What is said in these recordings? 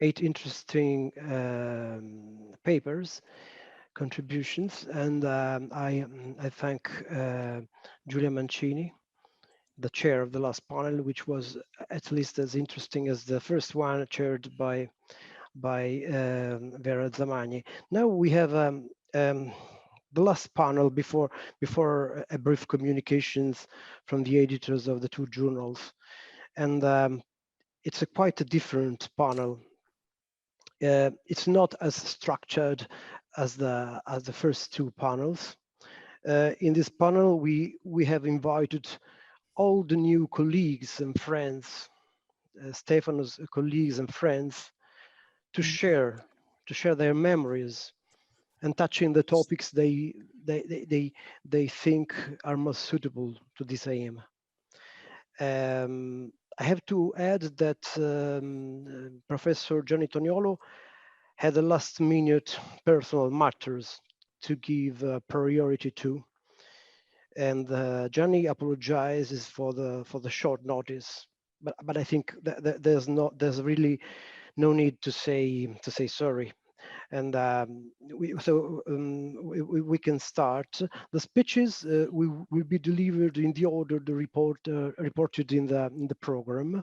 8 interesting papers, contributions, and I thank Giulia Mancini, the chair of the last panel, which was at least as interesting as the first one chaired by Vera Zamagni. Now we have the last panel before a brief communications from the editors of the two journals, and it's quite a different panel. It's not as structured as the first two panels. In this panel, we have invited all the new colleagues and friends, Stefano's colleagues and friends, to share their memories and touching the topics they think are most suitable to this aim. I have to add that Professor Gianni Toniolo had a last-minute personal matters to give priority to, and Gianni apologizes for the short notice. But I think that there's really no need to say sorry. And we can start. The speeches will be delivered in the order the reported in the program.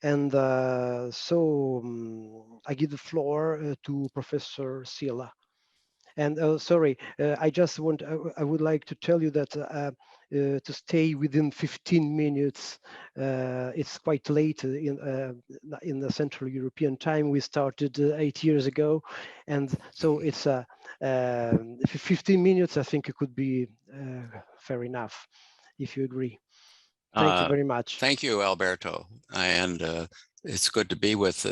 And so I give the floor to Professor Sylla. And sorry, I would like to tell you that to stay within 15 minutes, it's quite late in the Central European time. We started 8 years ago, and so it's 15 minutes. I think it could be fair enough, if you agree. Thank you very much. Thank you, Alberto. And it's good to be with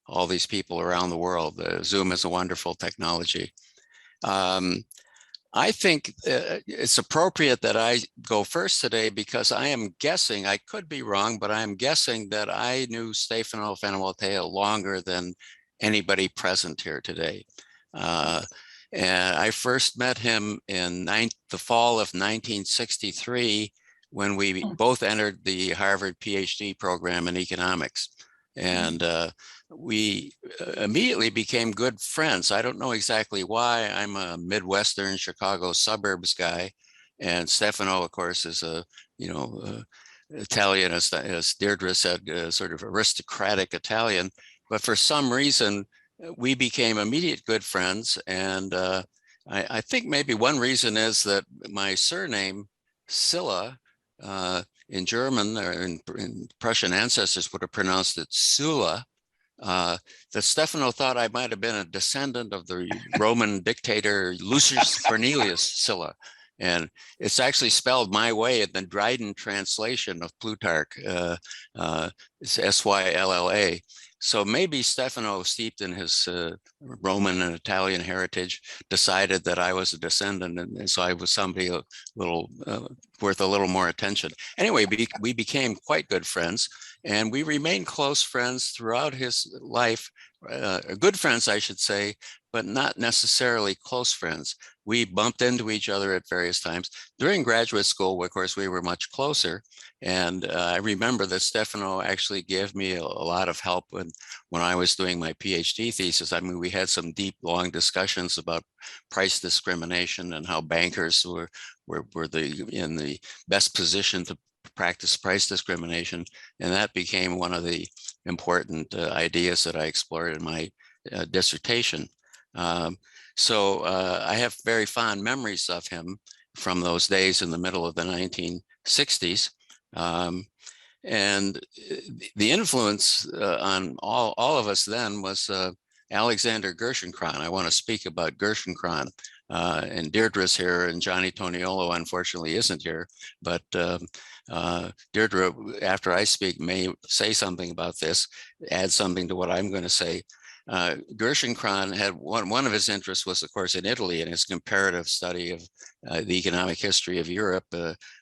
all these people around the world. Zoom is a wonderful technology. I think it's appropriate that I go first today because I am guessing, I could be wrong, but I am guessing that I knew Stefano Fenoaltea longer than anybody present here today. And I first met him in the fall of 1963 when we both entered the Harvard PhD program in economics. And we immediately became good friends. I don't know exactly why. I'm a Midwestern Chicago suburbs guy. And Stefano, of course, is a, Italian, as Deirdre said, sort of aristocratic Italian. But for some reason, we became immediate good friends. And I think maybe one reason is that my surname, Sylla, in German or in Prussian ancestors would have pronounced it Sylla, that Stefano thought I might have been a descendant of the Roman dictator Lucius Cornelius Sylla. And it's actually spelled my way in the Dryden translation of Plutarch, it's S-Y-L-L-A. So maybe Stefano, steeped in his Roman and Italian heritage, decided that I was a descendant, and so I was somebody a little worth a little more attention. Anyway, we became quite good friends, and we remained close friends throughout his life. Good friends, I should say, but not necessarily close friends. We bumped into each other at various times. During graduate school, of course, we were much closer. And I remember that Stefano actually gave me a lot of help when I was doing my PhD thesis. I mean, we had some deep, long discussions about price discrimination and how bankers were in the best position to practice price discrimination. And that became one of the important ideas that I explored in my dissertation. So I have very fond memories of him from those days in the middle of the 1960s. And the influence on all of us then was Alexander Gershenkron. I want to speak about Gershenkron. And Deirdre's here, and Gianni Toniolo, unfortunately, isn't here. But Deirdre, after I speak, may say something about this, add something to what I'm going to say. Gershenkron had one of his interests was, of course, in Italy and his comparative study of the economic history of Europe,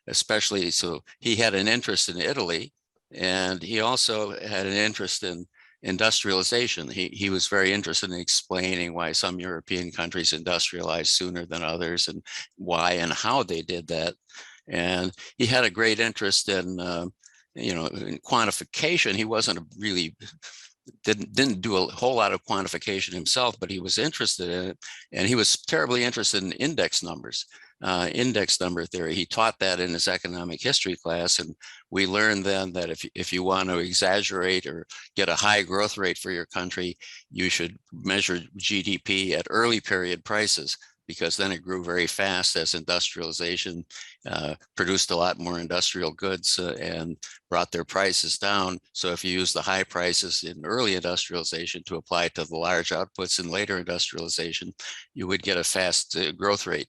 especially. So he had an interest in Italy, and he also had an interest in industrialization. He was very interested in explaining why some European countries industrialized sooner than others and why and how they did that. And he had a great interest in in quantification, he wasn't really didn't do a whole lot of quantification himself, but he was interested in it, and he was terribly interested in index numbers, index number theory. He taught that in his economic history class, and we learned then that if you want to exaggerate or get a high growth rate for your country, you should measure GDP at early period prices, because then it grew very fast as industrialization produced a lot more industrial goods and brought their prices down. So if you use the high prices in early industrialization to apply to the large outputs in later industrialization, you would get a fast growth rate.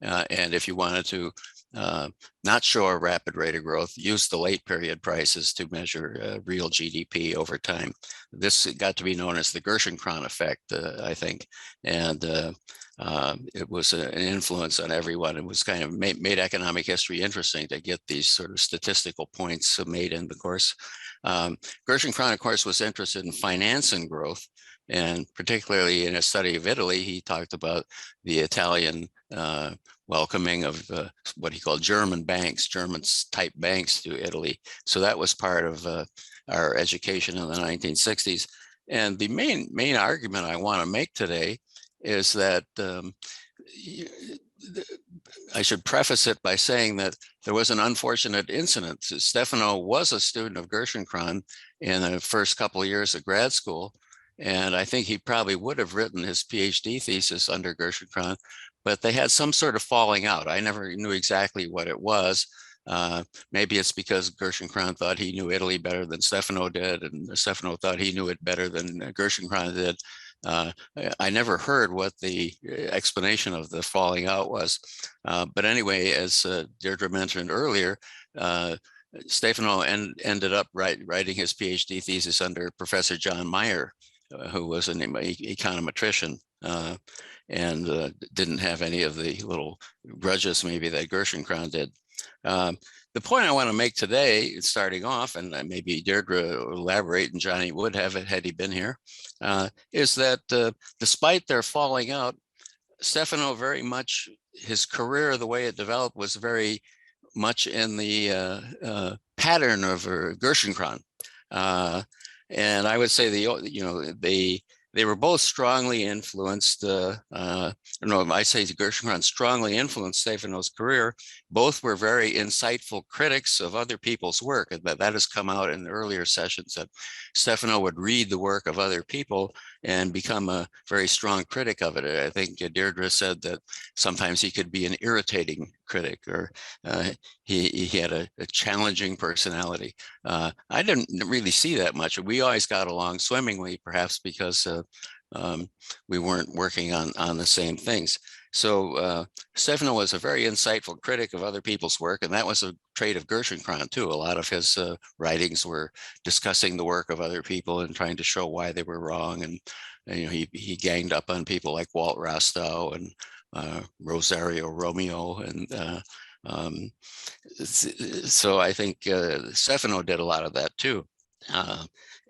And if you wanted to not show a rapid rate of growth, use the late period prices to measure real GDP over time. This got to be known as the Gershenkron effect, I think. And it was an influence on everyone. It was kind of made economic history interesting to get these sort of statistical points made in the course. Gershenkron, of course, was interested in finance and growth, and particularly in a study of Italy, he talked about the Italian welcoming of what he called German banks, German-type banks to Italy. So that was part of our education in the 1960s. And the main argument I want to make today is that I should preface it by saying that there was an unfortunate incident. Stefano was a student of Gershenkron in the first couple of years of grad school, and I think he probably would have written his PhD thesis under Gershenkron, but they had some sort of falling out. I never knew exactly what it was. Maybe it's because Gershenkron thought he knew Italy better than Stefano did, and Stefano thought he knew it better than Gershenkron did. I never heard what the explanation of the falling out was. But anyway, as Deirdre mentioned earlier, Stefano ended up writing his PhD thesis under Professor John Maier, who was an econometrician, and didn't have any of the little grudges maybe that Gershenkron did. The point I want to make today, starting off, and maybe Deirdre will elaborate, and Johnny would have it had he been here, is that despite their falling out, Stefano very much, his career, the way it developed, was very much in the pattern of Gershenkron. And I would say they were both strongly influenced. I say Gershenkron strongly influenced Stefano's career. Both were very insightful critics of other people's work. And that has come out in the earlier sessions, that Stefano would read the work of other people and become a very strong critic of it. I think Deirdre said that sometimes he could be an irritating critic, or he had a challenging personality. I didn't really see that much. We always got along swimmingly, perhaps because we weren't working on the same things. So Stefano was a very insightful critic of other people's work, and that was a trait of Gershenkron too. A lot of his writings were discussing the work of other people and trying to show why they were wrong. And he ganged up on people like Walt Rostow and Rosario Romeo, and so I think Stefano did a lot of that too.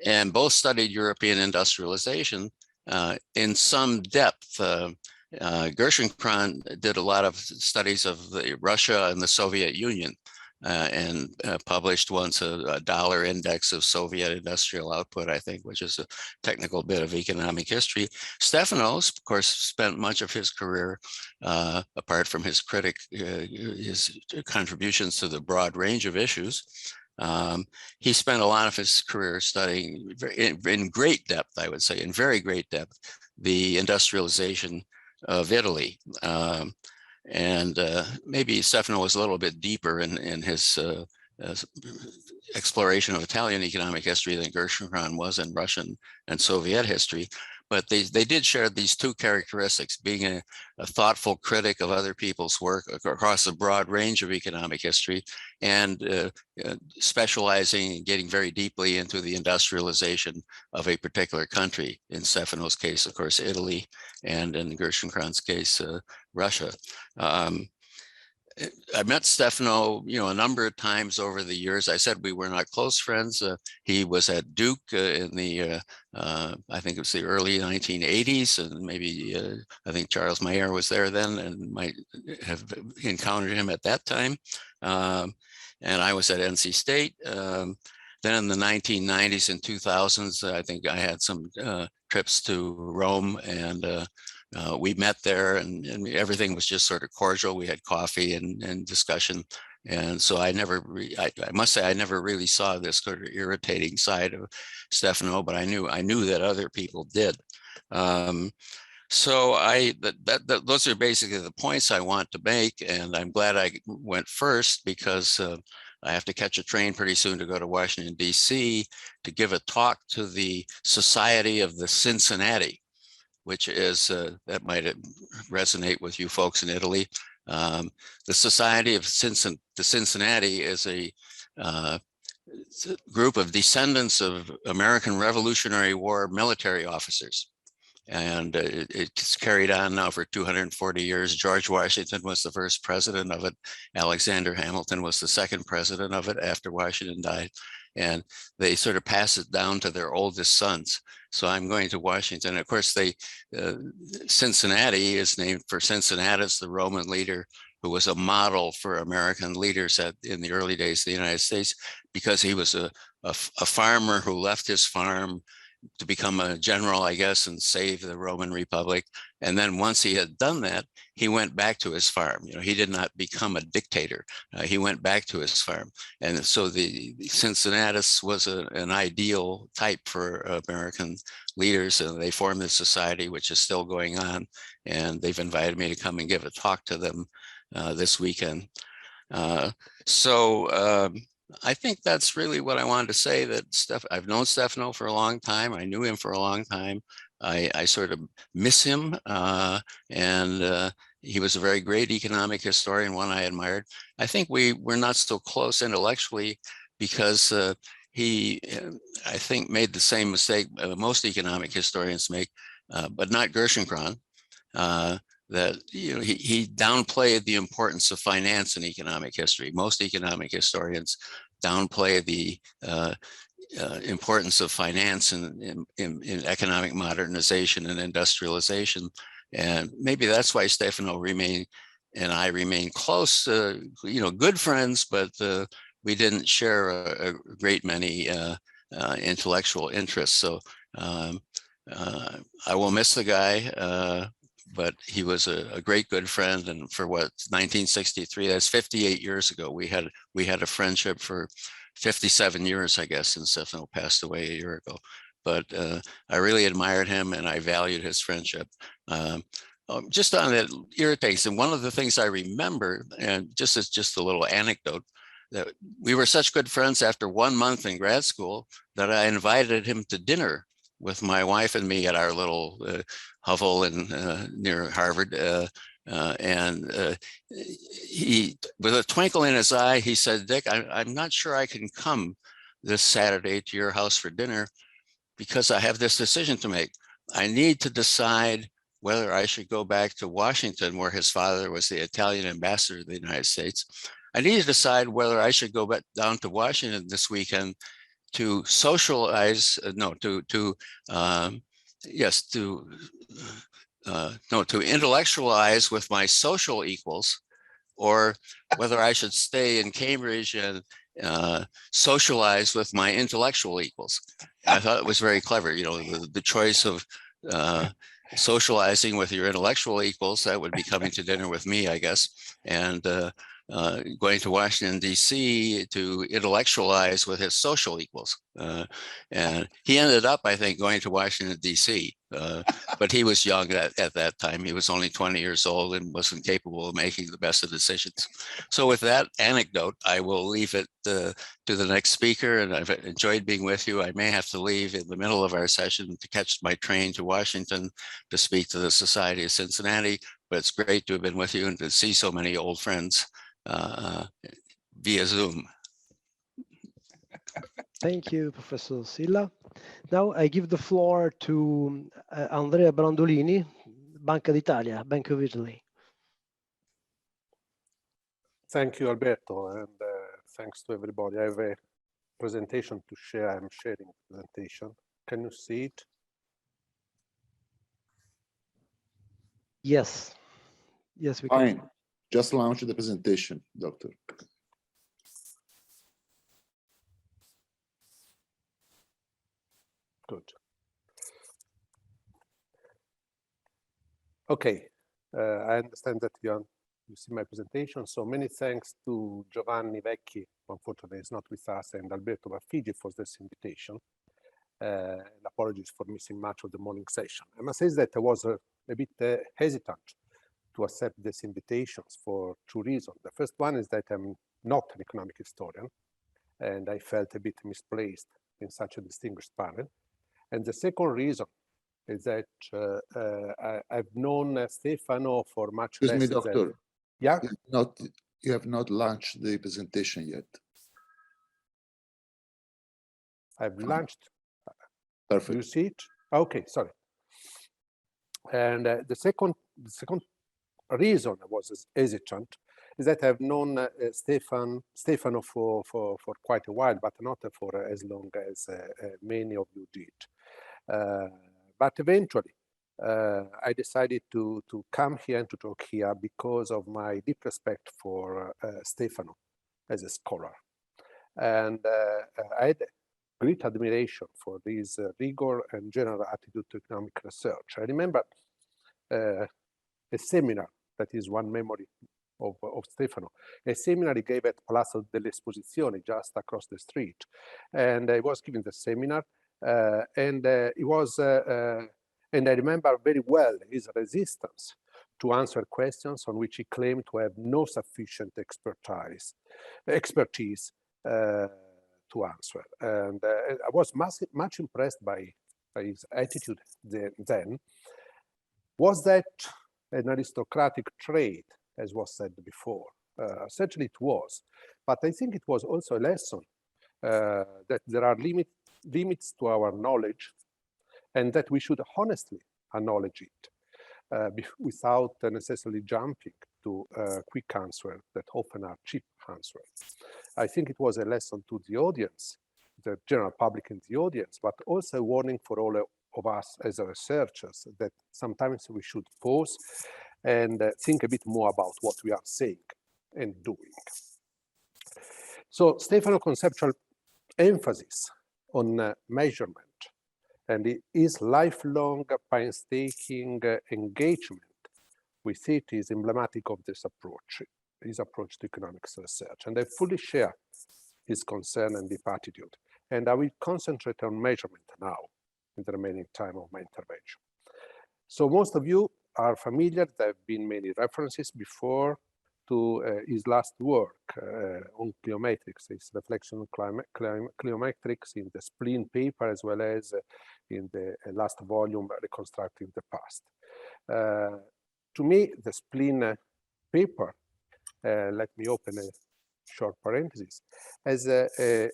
And both studied European industrialization in some depth. Gershenkron did a lot of studies of Russia and the Soviet Union, and published once a dollar index of Soviet industrial output, I think, which is a technical bit of economic history. Stefano, of course, spent much of his career, apart from his contributions to the broad range of issues, he spent a lot of his career studying in great depth, I would say, in very great depth, the industrialization of Italy. And maybe Stefano was a little bit deeper in his exploration of Italian economic history than Gershenkron was in Russian and Soviet history. But they did share these two characteristics: being a thoughtful critic of other people's work across a broad range of economic history, and specializing and getting very deeply into the industrialization of a particular country. In Stefano's case, of course, Italy, and in Gershenkron's case, Russia. I met Stefano, a number of times over the years. I said we were not close friends. He was at Duke in the, I think it was the early 1980s, and maybe I think Charles Maier was there then and might have encountered him at that time. and I was at NC State. Then in the 1990s and 2000s, I think I had some trips to Rome, and we met there, and everything was just sort of cordial. We had coffee and discussion. And so I must say, I never really saw this sort of irritating side of Stefano, but I knew that other people did. So those are basically the points I want to make, and I'm glad I went first, because I have to catch a train pretty soon to go to Washington, D.C. to give a talk to the Society of the Cincinnati, which is, that might resonate with you folks in Italy. The Society of the Cincinnati is a group of descendants of American Revolutionary War military officers. And it's carried on now for 240 years. George Washington was the first president of it. Alexander Hamilton was the second president of it after Washington died. And they sort of pass it down to their oldest sons. So I'm going to Washington. Of course, Cincinnati is named for Cincinnatus, the Roman leader who was a model for American leaders in the early days of the United States, because he was a farmer who left his farm to become a general, I guess, and save the Roman Republic. And then once he had done that, he went back to his farm. You know, he did not become a dictator. He went back to his farm. And so the Cincinnatus was an ideal type for American leaders. And they formed this society, which is still going on. And they've invited me to come and give a talk to them this weekend. I think that's really what I wanted to say, that I've known Stefano for a long time. I knew him for a long time. I sort of miss him. And he was a very great economic historian, one I admired. I think we were not so close intellectually because he, I think, made the same mistake most economic historians make, but not Gershenkron. That he downplayed the importance of finance in economic history. Most economic historians downplay the importance of finance in economic modernization and industrialization. And maybe that's why Stefano and I remain close, good friends, but we didn't share a great many intellectual interests. So I will miss the guy. But he was a great good friend, and for 1963, that's 58 years ago. We had a friendship for 57 years, I guess, and Stefano passed away a year ago. But I really admired him, and I valued his friendship. Just on that irritates, and one of the things I remember, and just as just a little anecdote, that we were such good friends after 1 month in grad school that I invited him to dinner with my wife and me at our little hovel near Harvard. He, with a twinkle in his eye, he said, "Dick, I'm not sure I can come this Saturday to your house for dinner because I have this decision to make. I need to decide whether I should go back to Washington, where his father was the Italian ambassador to the United States. I need to decide whether I should go back down to Washington this weekend to socialize, to intellectualize with my social equals, or whether I should stay in Cambridge and socialize with my intellectual equals." And I thought it was very clever, the choice of socializing with your intellectual equals, that would be coming to dinner with me, I guess, and going to Washington, D.C. to intellectualize with his social equals. And he ended up, I think, going to Washington, D.C., but he was young at that time. He was only 20 years old and wasn't capable of making the best of decisions. So with that anecdote, I will leave it to the next speaker, and I've enjoyed being with you. I may have to leave in the middle of our session to catch my train to Washington to speak to the Society of Cincinnati, but it's great to have been with you and to see so many old friends via Zoom. Thank you, Professor Sylla. Now I give the floor to Andrea Brandolini, Banca d'Italia, Bank of Italy. Thank you, Alberto, and thanks to everybody. I have a presentation to share. I'm sharing the presentation. Can you see it? Yes. Yes, we can. Fine. Just launch the presentation, Doctor. Good. Okay, I understand that you see my presentation. So many thanks to Giovanni Vecchi, who unfortunately is not with us, and Alberto Baffigi for this invitation. And apologies for missing much of the morning session. I must say that I was a bit hesitant to accept these invitations for two reasons. The first one is that I'm not an economic historian, and I felt a bit misplaced in such a distinguished panel. And the second reason is that I've known Stefano for much less. Excuse me, doctor. Than, yeah? You have not launched the presentation yet. I've launched. Perfect. You see it? Okay, sorry. And the second reason I was hesitant is that I've known Stefano for quite a while, but not for as long as many of you did. But eventually, I decided to come here and to talk here because of my deep respect for Stefano as a scholar. And I had great admiration for his rigor and general attitude to economic research. I remember a seminar that is one memory of Stefano, a seminar he gave at Palazzo dell'Esposizione, just across the street. And I was giving the seminar, and I remember very well his resistance to answer questions on which he claimed to have no sufficient expertise to answer. And I was much impressed by his attitude then. Was that an aristocratic trait, as was said before? Certainly it was, but I think it was also a lesson that there are limits to our knowledge, and that we should honestly acknowledge it without necessarily jumping to quick answers that often are cheap answers. I think it was a lesson to the audience, the general public in the audience, but also a warning for all of us as researchers that sometimes we should pause and think a bit more about what we are saying and doing. So Stefano's conceptual emphasis on measurement and his lifelong painstaking engagement with it is emblematic of this approach, his approach to economics research. And I fully share his concern and deep attitude. And I will concentrate on measurement now in the remaining time of my intervention. So most of you are familiar. There have been many references before to his last work on Cliometrics, his reflection on Cliometrics in the Spleen paper, as well as in the last volume, Reconstructing the Past. To me, the Spleen paper, let me open a short parenthesis, has an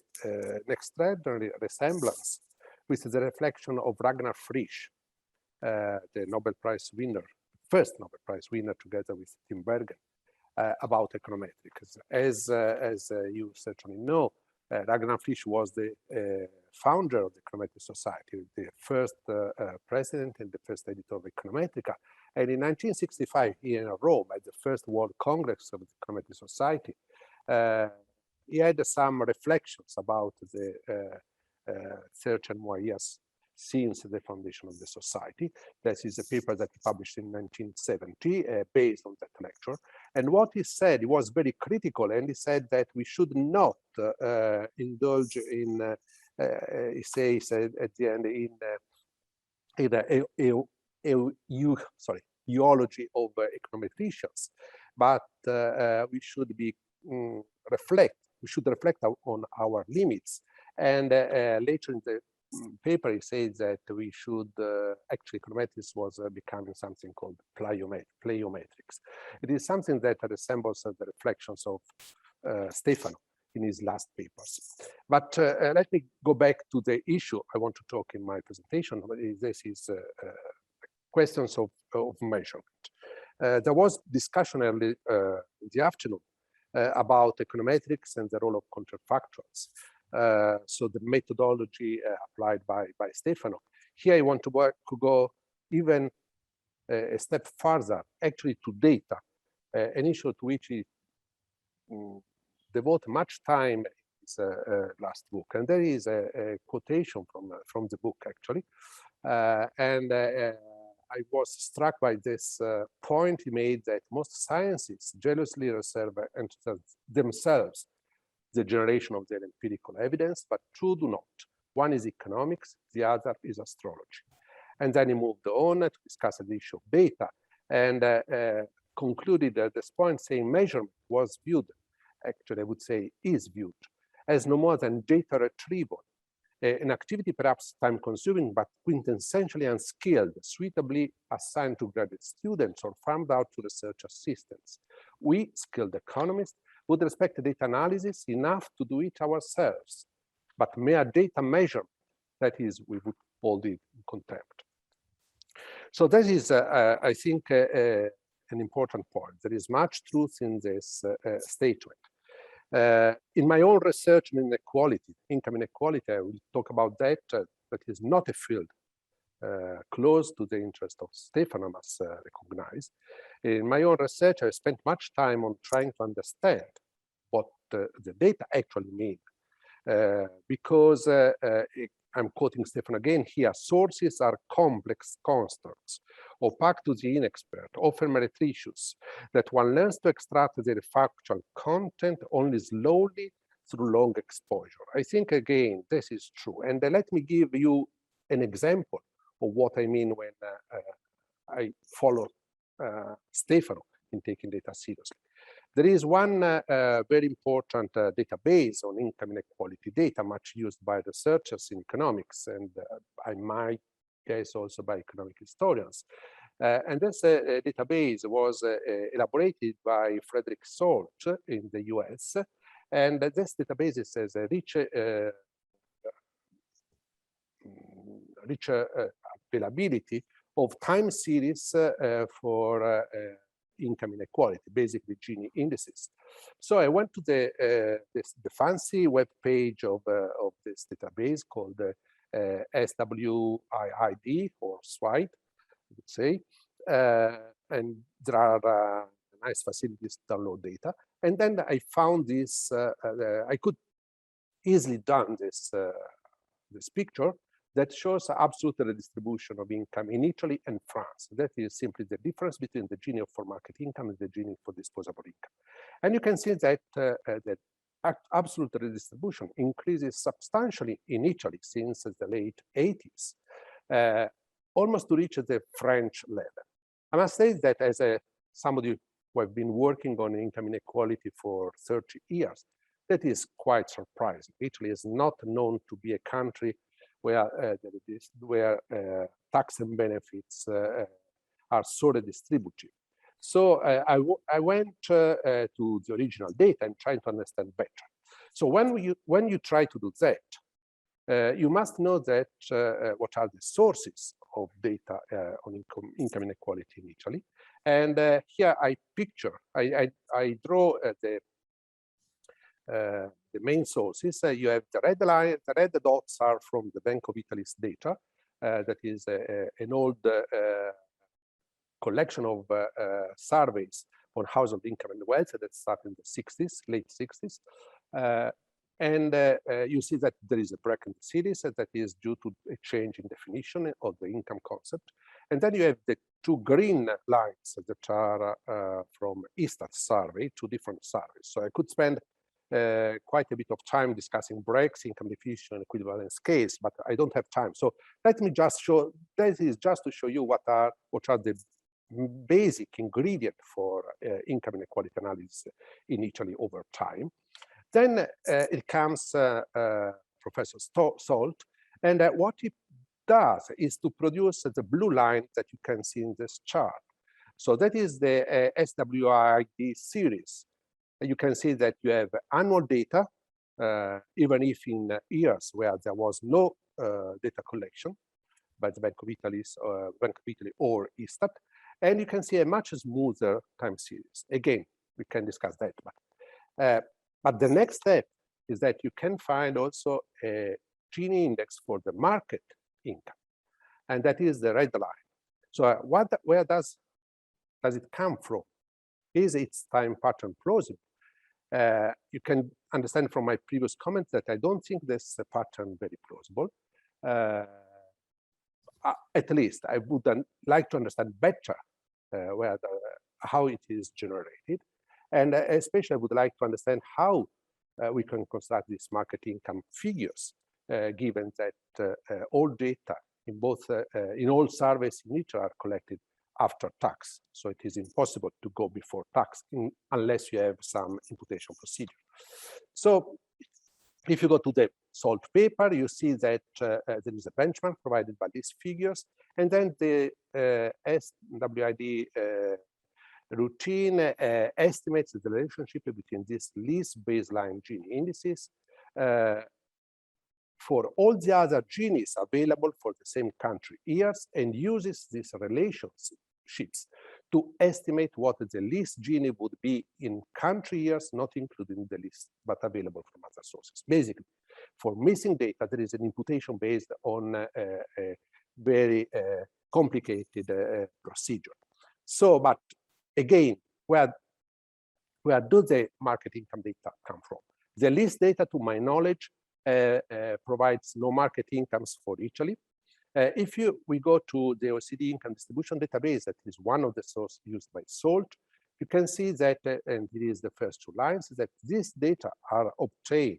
extraordinary resemblance with the reflection of Ragnar Frisch, the Nobel Prize winner, first Nobel Prize winner together with Tim Bergen, about econometrics. As you certainly know, Ragnar Frisch was the founder of the Econometric Society, the first president and the first editor of Econometrica. And in 1965, here in Rome, at the first World Congress of the Econometric Society, he had some reflections about the 30 more years since the foundation of the society. This is a paper that he published in 1970 based on that lecture. And what he said, he was very critical, and he said that we should not indulge in, he says at the end, in eulogy of econometricians, but we should be we should reflect on our limits. And later in the paper, he says that we should, actually econometrics was becoming something called pleiometrics. It is something that resembles the reflections of Stefano in his last papers. But let me go back to the issue I want to talk in my presentation. This is questions of measurement. There was discussion early in the afternoon about econometrics and the role of counterfactuals. So the methodology applied by Stefano. Here I want to go even a step further, actually to data, an issue to which he devote much time his last book. And there is a quotation from the book, actually. I was struck by this point he made, that most sciences jealously reserve themselves the generation of their empirical evidence, but two do not. One is economics, the other is astrology. And then he moved on to discuss the issue of data, and concluded at this point saying measurement was viewed, actually I would say is viewed, as no more than data retrieval, an activity perhaps time-consuming but quintessentially unskilled, suitably assigned to graduate students or farmed out to research assistants. We, skilled economists, would respect data analysis enough to do it ourselves, but mere data measurement, that is, we would hold it in contempt. So that is, I think, an important point. There is much truth in this statement. In my own research on inequality, income inequality, I will talk about that. That is not a field close to the interest of Stefano, must recognize. In my own research, I spent much time on trying to understand what the data actually mean. Because I'm quoting Stefano again here, sources are complex constructs, opaque to the inexpert, often meretricious, that one learns to extract their factual content only slowly through long exposure. I think, again, this is true. And let me give you an example of what I mean when I follow Stefano in taking data seriously. There is one very important database on income inequality data, much used by researchers in economics, and I might guess also by economic historians. And this database was elaborated by Frederick Salt in the US. And this database has a rich availability of time series for income inequality, basically Gini indices. So I went to the fancy web page of this database called SWIID, or SWIDE, I would say. And there are nice facilities to download data. And then I found this, I could easily done this picture that shows absolute redistribution of income in Italy and France. That is simply the difference between the Gini for market income and the Gini for disposable income. And you can see that that absolute redistribution increases substantially in Italy since the late 80s, almost to reach the French level. I must say that as somebody who have been working on income inequality for 30 years, that is quite surprising. Italy is not known to be a country where tax and benefits are so redistributive. So I went to the original data and trying to understand better. So when you try to do that, you must know that what are the sources of data on income inequality in Italy. And here I draw the main sources. You have the red line, the red dots are from the Bank of Italy's data. That is an old collection of surveys on household income and wealth that started in the 60s, late 60s. And you see that there is a break in the series that is due to a change in definition of the income concept. And then you have the two green lines that are from Istat survey, two different surveys. So I could spend quite a bit of time discussing breaks, income definition, and equivalence case, but I don't have time. So let me just show, that is just to show you what are the basic ingredient for income inequality analysis in Italy over time. Then it comes Professor Salt, and what it does is to produce the blue line that you can see in this chart. So that is the SWIID series. You can see that you have annual data, even if in years where there was no data collection by the Bank of Italy or Istat, and you can see a much smoother time series. Again, we can discuss that, but the next step is that you can find also a Gini index for the market income, and that is the red line. So where does it come from? Is its time pattern plausible? You can understand from my previous comments that I don't think this pattern very plausible. At least I would like to understand better how it is generated. And especially I would like to understand how we can construct these market income figures, given that all data in all surveys in nature are collected after tax. So it is impossible to go before tax unless you have some imputation procedure. So if you go to the SALT paper, you see that there is a benchmark provided by these figures, and then the SWID routine estimates the relationship between these least baseline Gini indices for all the other Ginis available for the same country years, and uses these relationships to estimate what the least Gini would be in country years, not including the list, but available from other sources. Basically, for missing data, there is an imputation based on a very complicated procedure. So, but again, where do the market income data come from? The list data, to my knowledge, provides no market incomes for Italy. If we go to the OECD income distribution database, that is one of the sources used by SALT, you can see that, and it is the first two lines, that these data are obtained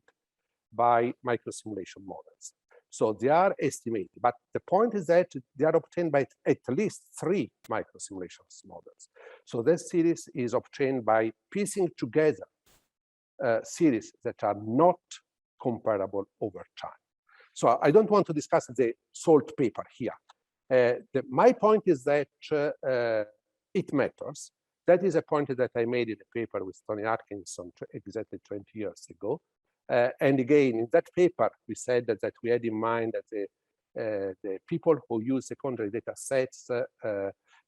by microsimulation models. So they are estimated, but the point is that they are obtained by at least 3 microsimulations models. So this series is obtained by piecing together series that are not comparable over time. So I don't want to discuss the SALT paper here. My point is that it matters. That is a point that I made in a paper with Tony Atkinson exactly 20 years ago. And again, in that paper, we said that we had in mind that the people who use secondary data sets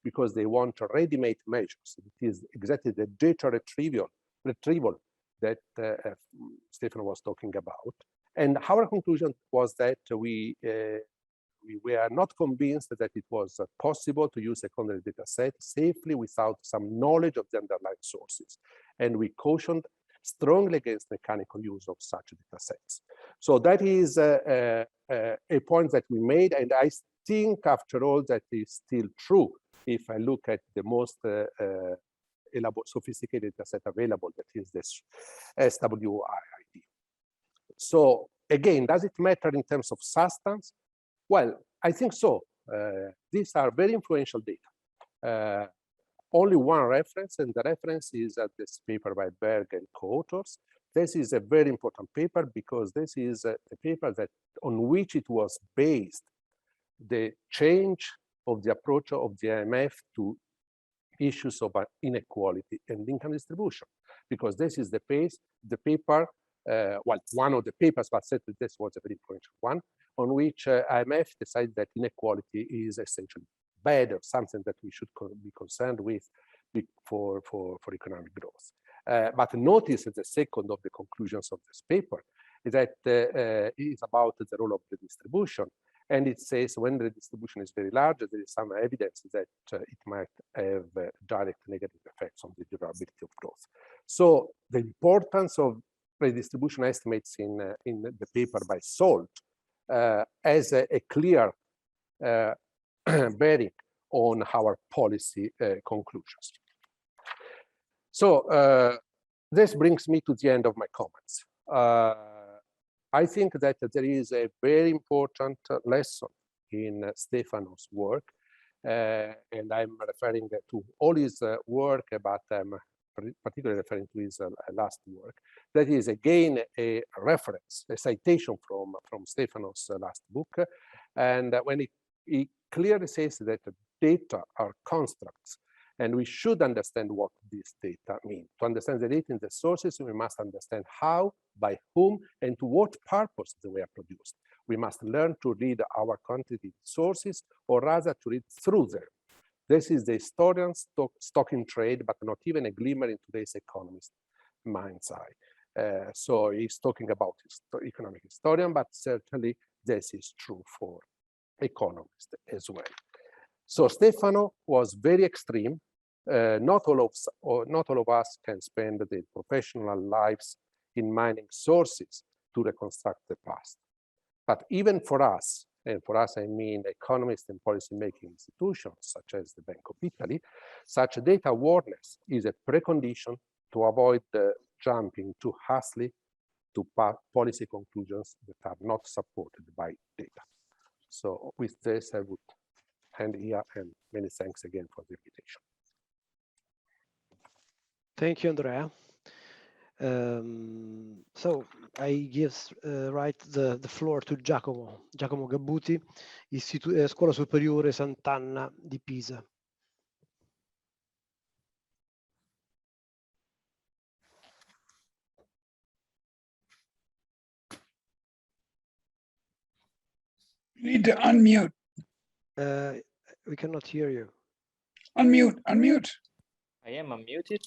because they want ready-made measures. It is exactly the data retrieval that Stefano was talking about. And our conclusion was that we were not convinced that it was possible to use secondary data set safely without some knowledge of the underlying sources. And we cautioned strongly against mechanical use of such data sets. So that is a point that we made, and I think after all that is still true if I look at the most sophisticated data set available, that is this SWID. So again, does it matter in terms of substance? Well, I think so. These are very influential data. Only one reference, and the reference is this paper by Berg and co-authors. This is a very important paper because this is a paper on which it was based, the change of the approach of the IMF to issues of inequality and income distribution. Because this is the paper, well, one of the papers, but certainly this was a very influential one, on which IMF decided that inequality is essentially bad, or something that we should be concerned with for economic growth. But notice that the second of the conclusions of this paper is that it is about the role of the distribution. And it says when the distribution is very large, there is some evidence that it might have direct negative effects on the durability of growth. So the importance of redistribution estimates in the paper by SALT has a clear bearing on our policy conclusions. So this brings me to the end of my comments. I think that there is a very important lesson in Stefano's work, and I'm referring to all his work, but I'm particularly referring to his last work. That is again a reference, a citation from Stefano's last book, and when he clearly says that data are constructs, and we should understand what these data mean. To understand the data in the sources, we must understand how, by whom, and to what purpose they were produced. We must learn to read our quantitative sources, or rather to read through them. This is the historian's stock in trade, but not even a glimmer in today's economist's mind's eye. So he's talking about economic historian, but certainly this is true for economists as well. So Stefano was very extreme. Not all of us can spend their professional lives in mining sources to reconstruct the past. But even for us, and for us I mean economists and policymaking institutions such as the Bank of Italy, such data awareness is a precondition to avoid jumping too hastily to policy conclusions that are not supported by data. So with this, I would end here, and many thanks again for the invitation. Thank you, Andrea. So I give the floor to Giacomo Gabbuti, Scuola Superiore Sant'Anna di Pisa. You need to unmute. We cannot hear you. Unmute. I am unmuted.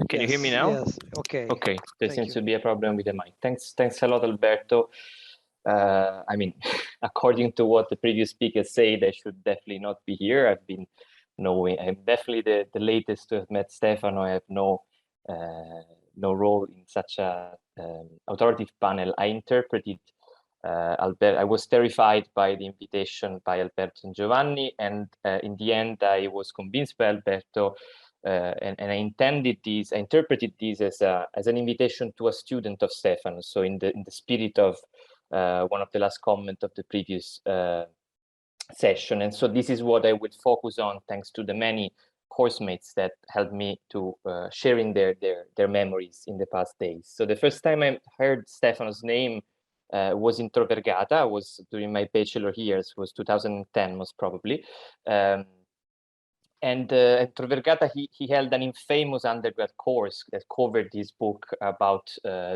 Can you hear me now? Yes. Okay. Okay. There seems to be a problem with the mic. Thanks a lot, Alberto. I mean, according to what the previous speaker said, I should definitely not be here. I'm definitely the latest to have met Stefano. I have no role in such a authoritative panel. I interpreted I was terrified by the invitation by Alberto and Giovanni, and in the end, I was convinced by Alberto, and I interpreted this as an invitation to a student of Stefano. So in the spirit of one of the last comments of the previous session, and so this is what I will focus on, thanks to the many course mates that helped me to sharing their memories in the past days. So the first time I heard Stefano's name was in Tor Vergata. Was during my bachelor years, was 2010 most probably. And at Tor Vergata, he held an infamous undergrad course that covered his book about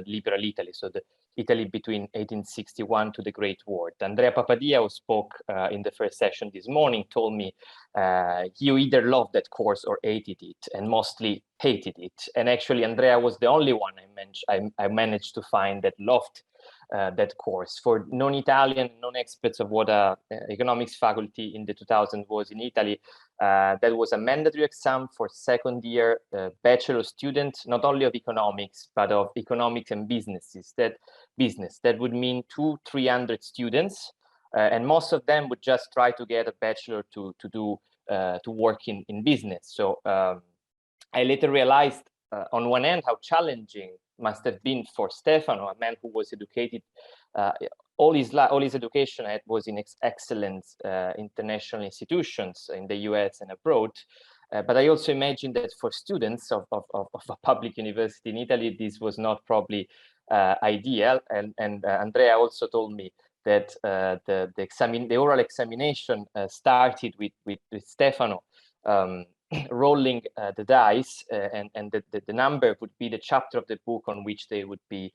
liberal Italy, so the Italy between 1861 to the Great War. Andrea Papadia, who spoke in the first session this morning, told me you either loved that course or hated it, and mostly hated it. And actually, Andrea was the only one I managed to find that loved that course. For non-Italian, non-experts of what economics faculty in the 2000s was in Italy, that was a mandatory exam for second year bachelor student, not only of economics, but of economics and business. That would mean 200-300 students, and most of them would just try to get a bachelor to work in business. So I later realized, on one end, how challenging must have been for Stefano, a man who was educated all his education was in excellent international institutions in the US and abroad. But I also imagine that for students of a public university in Italy, this was not probably ideal. And Andrea also told me that the oral examination started with Stefano rolling the dice, and the number would be the chapter of the book on which they would be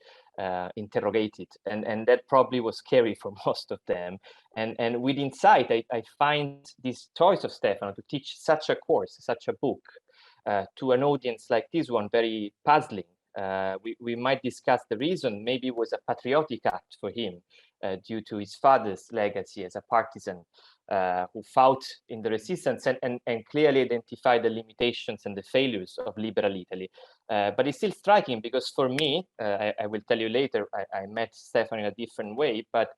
interrogated, and that probably was scary for most of them. And with insight, I find this choice of Stefano to teach such a course, such a book, to an audience like this one, very puzzling. We might discuss the reason. Maybe it was a patriotic act for him, due to his father's legacy as a partisan who fought in the resistance and clearly identified the limitations and the failures of liberal Italy. But it's still striking because for me, I will tell you later, I met Stefano in a different way, but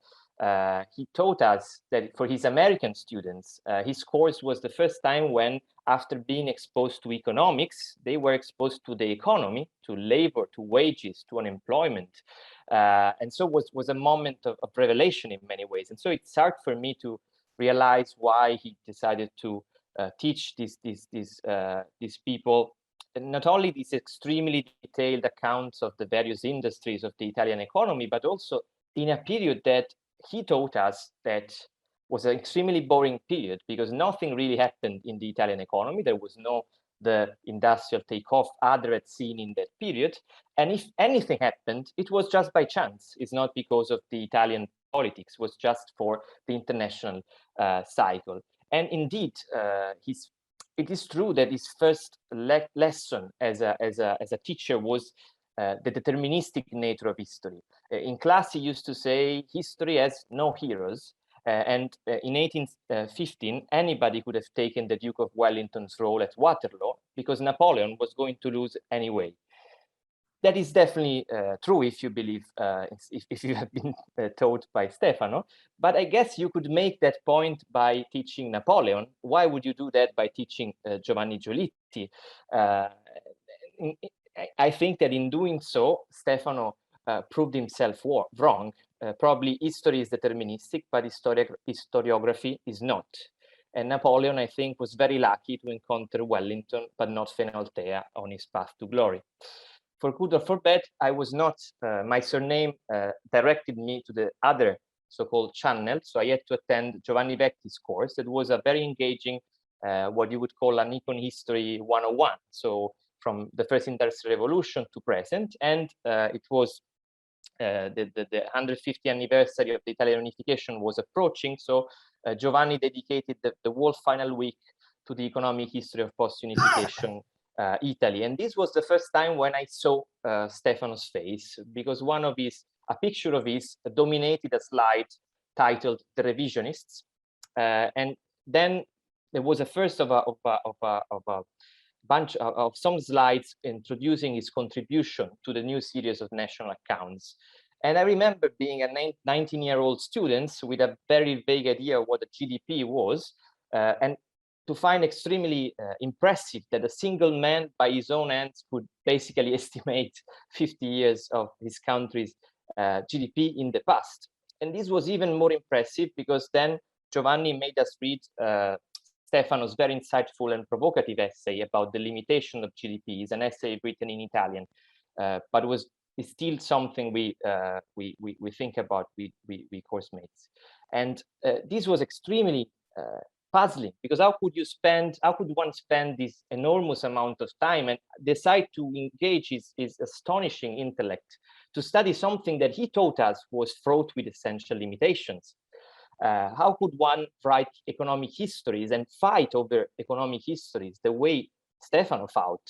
he taught us that for his American students, his course was the first time when, after being exposed to economics, they were exposed to the economy, to labor, to wages, to unemployment. And so was a moment of revelation in many ways. And so it's hard for me to realize why he decided to teach these people not only these extremely detailed accounts of the various industries of the Italian economy, but also in a period that he taught us that was an extremely boring period because nothing really happened in the Italian economy. There was the industrial takeoff Adler had seen in that period. And if anything happened, it was just by chance. It's not because of the Italian politics, it was just for the international cycle. And indeed, it is true that his first lesson as a teacher was the deterministic nature of history. In class, he used to say, history has no heroes. And in 1815, anybody could have taken the Duke of Wellington's role at Waterloo because Napoleon was going to lose anyway. that is definitely true if you believe, if you have been taught by Stefano. But I guess you could make that point by teaching Napoleon. Why would you do that by teaching Giovanni Giolitti? I think that in doing so, Stefano proved himself wrong. Probably history is deterministic, but historiography is not. And Napoleon, I think, was very lucky to encounter Wellington, but not Fenoaltea on his path to glory. For good or for bad, I was not, my surname directed me to the other so-called channel. So I had to attend Giovanni Vecchi's course. That was a very engaging, what you would call an econ history 101. So from the first industrial revolution to present. And it was the 150th anniversary of the Italian unification was approaching. So Giovanni dedicated the whole final week to the economic history of post-unification Italy. And this was the first time when I saw Stefano's face, because a picture of his dominated a slide titled "The Revisionists," and then there was a first of a bunch of some slides introducing his contribution to the new series of national accounts. And I remember being a 19-year-old student with a very vague idea of what the GDP was, and to find extremely impressive that a single man by his own hands could basically estimate 50 years of his country's GDP in the past. And this was even more impressive because then Giovanni made us read Stefano's very insightful and provocative essay about the limitation of GDP. It's an essay written in Italian, but it's still something we think about with course mates. And this was extremely puzzling, because how could one spend this enormous amount of time and decide to engage his astonishing intellect to study something that he taught us was fraught with essential limitations? How could one write economic histories and fight over economic histories the way Stefano fought,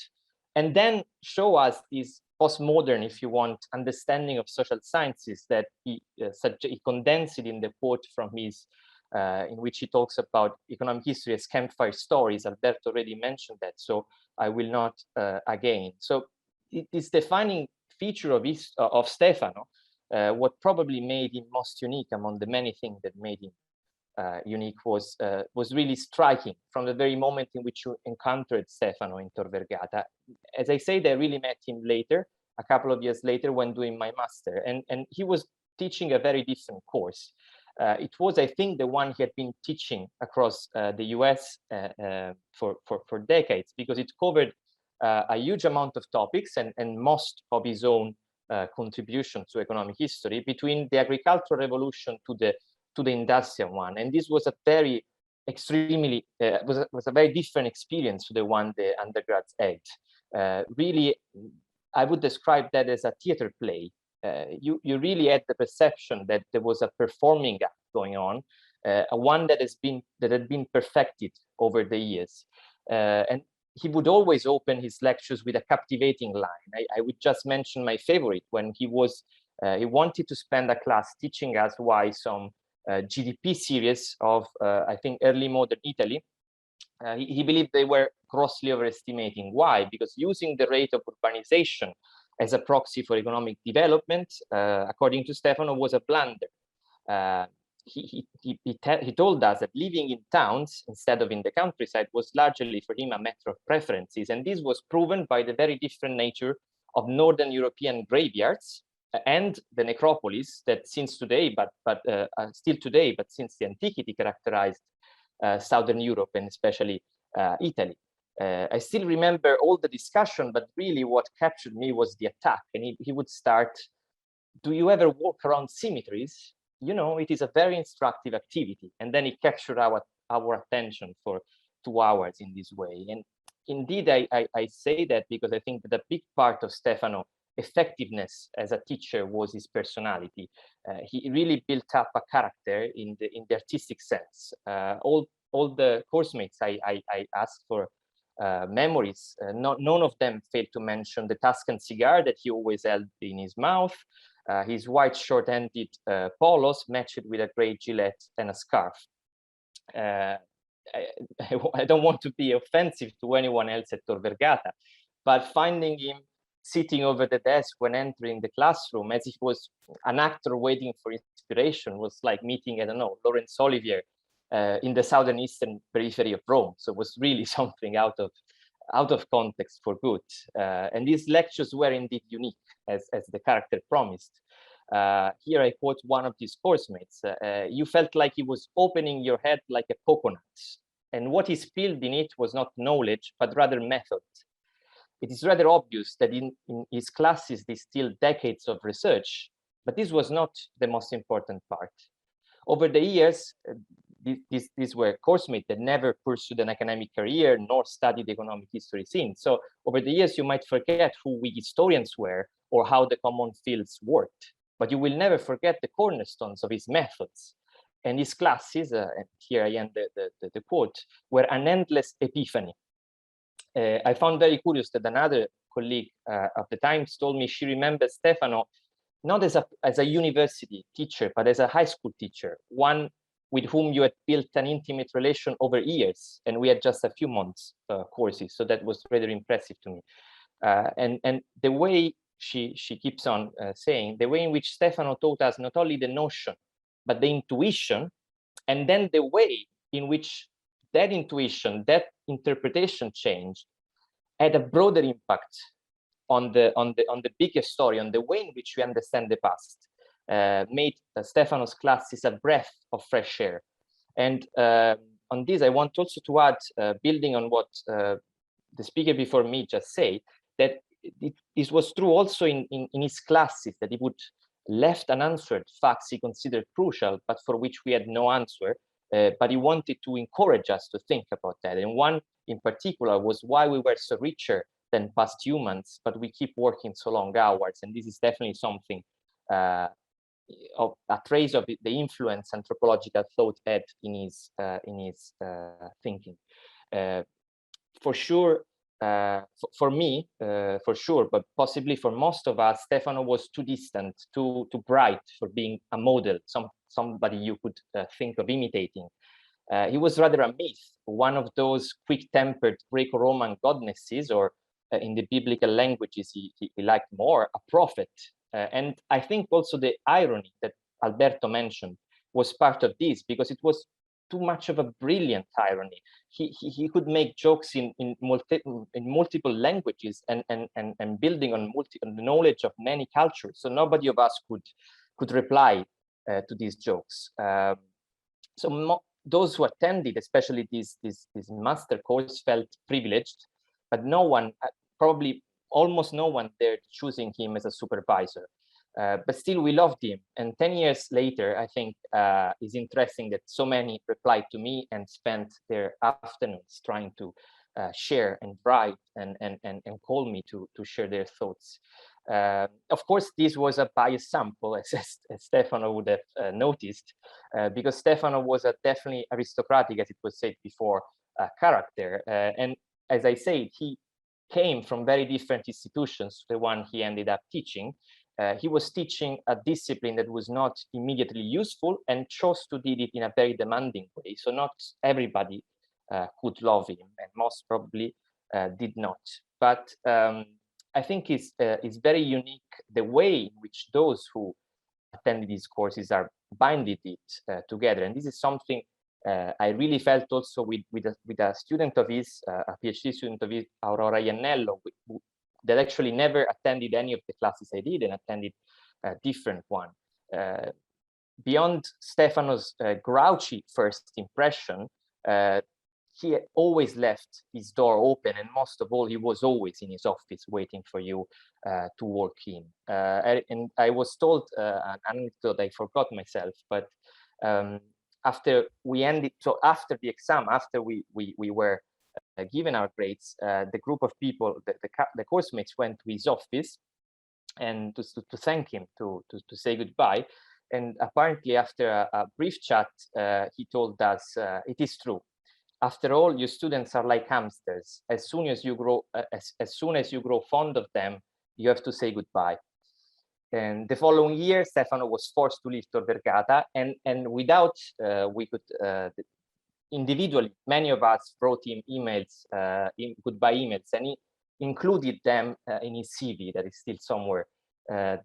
and then show us this postmodern, if you want, understanding of social sciences that he condensed in the quote from his, in which he talks about economic history as campfire stories. Alberto already mentioned that, so I will not again. So this defining feature of Stefano, what probably made him most unique among the many things that made him unique was really striking from the very moment in which you encountered Stefano in Tor Vergata. As I said, I really met him later, a couple of years later, when doing my master, and he was teaching a very different course. It was, I think, the one he had been teaching across the US for decades, because it covered a huge amount of topics and most of his own contribution to economic history, between the agricultural revolution to the industrial one. And this was a very extremely was a very different experience to the one the undergrads had. Really, I would describe that as a theater play. You really had the perception that there was a performing act going on, one that had been perfected over the years. And he would always open his lectures with a captivating line. I would just mention my favorite, when he wanted to spend a class teaching us why some GDP series of, I think, early modern Italy, he believed they were grossly overestimating. Why? Because using the rate of urbanization as a proxy for economic development, according to Stefano, was a blunder. He told us that living in towns instead of in the countryside was largely for him a matter of preferences, and this was proven by the very different nature of Northern European graveyards and the necropolis that since today, still today, but since the antiquity characterized Southern Europe and especially Italy. I still remember all the discussion, but really what captured me was the attack. And he would start, do you ever walk around cemeteries? You know, it is a very instructive activity. And then it captured our attention for 2 hours in this way. And indeed, I say that because I think that a big part of Stefano's effectiveness as a teacher was his personality. He really built up a character in the artistic sense. All the course mates I asked for memories, none of them failed to mention the Tuscan cigar that he always held in his mouth, his white short-ended polos matched with a gray gilet and a scarf. I don't want to be offensive to anyone else at Tor Vergata, but finding him sitting over the desk when entering the classroom, as if it was an actor waiting for inspiration, was like meeting, I don't know, Laurence Olivier in the southern eastern periphery of Rome. So it was really something out of context for good. And these lectures were indeed unique, as the character promised. Here I quote one of his course mates. You felt like he was opening your head like a coconut, and what he spilled in it was not knowledge, but rather method. It is rather obvious that in his classes distilled decades of research, but this was not the most important part. Over the years, these were course mates that never pursued an academic career nor studied economic history since. So over the years, you might forget who we historians were or how the common fields worked, but you will never forget the cornerstones of his methods. And his classes, and here I end the quote, were an endless epiphany. I found very curious that another colleague of the Times told me she remembers Stefano not as a university teacher, but as a high school teacher, one with whom you had built an intimate relation over years, and we had just a few months courses. So that was rather impressive to me. And the way she keeps on saying, the way in which Stefano taught us not only the notion, but the intuition, and then the way in which that intuition, that interpretation change had a broader impact on the bigger story, on the way in which we understand the past, made Stefano's classes a breath of fresh air. And on this, I want also to add, building on what the speaker before me just said, that this was true also in his classes, that he would left unanswered facts he considered crucial, but for which we had no answer. But he wanted to encourage us to think about that. And one in particular was why we were so richer than past humans, but we keep working so long hours. And this is definitely something of a trace of the influence anthropological thought had in his thinking. For sure, for me, for sure, but possibly for most of us, Stefano was too distant, too bright for being a model, somebody you could think of imitating. He was rather a myth, one of those quick-tempered Greco-Roman goddesses, or in the biblical languages he liked more, a prophet. And I think also the irony that Alberto mentioned was part of this, because it was too much of a brilliant irony. He could make jokes in multiple languages and building on the knowledge of many cultures. So nobody of us could reply to these jokes. Those who attended, especially this master course, felt privileged, but no one, probably almost no one, dared choosing him as a supervisor. But still, we loved him. And 10 years later, I think it's interesting that so many replied to me and spent their afternoons trying to share and write and call me to share their thoughts. Of course, this was a biased sample, as Stefano would have noticed, because Stefano was a definitely aristocratic, as it was said before, character. And as I said, he came from very different institutions, the one he ended up teaching. He was teaching a discipline that was not immediately useful and chose to do it in a very demanding way. So not everybody could love him, and most probably did not. But I think it's very unique the way in which those who attended these courses are binding it together. And this is something I really felt also with a student of his, a PhD student of his, Aurora Iannello, that actually never attended any of the classes I did and attended a different one. Beyond Stefano's grouchy first impression, he always left his door open, and most of all, he was always in his office waiting for you to walk in. And I was told an anecdote I forgot myself, but after we ended, so after the exam, after we were given our grades, the group of people, the course mates, went to his office and to thank him, to say goodbye. And apparently, after a brief chat, he told us, "It is true. After all, you students are like hamsters. As soon as you grow fond of them, you have to say goodbye." And the following year, Stefano was forced to leave Tor Vergata, and without we could individually, many of us wrote him emails, goodbye emails, and included them in his CV that is still somewhere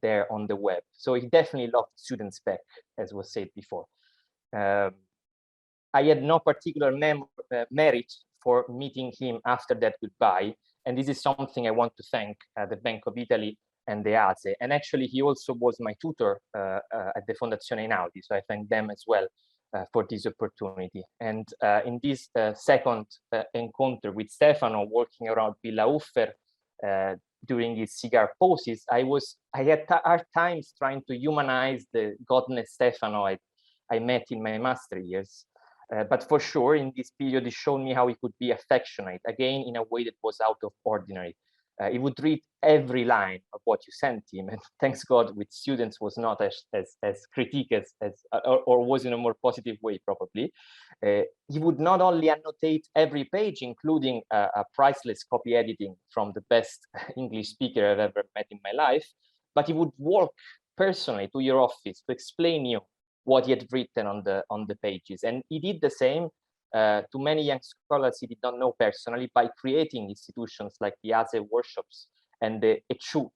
there on the web. So he definitely loved students back, as was said before. I had no particular merit for meeting him after that goodbye. And this is something I want to thank the Bank of Italy and the ASE. And actually, he also was my tutor at the Fondazione Einaudi. So I thank them as well for this opportunity. And in this second encounter with Stefano, walking around Villa Uffer during his cigar poses, I had hard times trying to humanize the godless Stefano I met in my master years. But for sure, in this period, he showed me how he could be affectionate, again, in a way that was out of ordinary. He would read every line of what you sent him, and thanks God, with students was not as critique or was in a more positive way, probably. He would not only annotate every page, including a priceless copy editing from the best English speaker I've ever met in my life, but he would walk personally to your office to explain you what he had written on the pages. And he did the same to many young scholars he did not know personally by creating institutions like the ASE workshops and the ECHU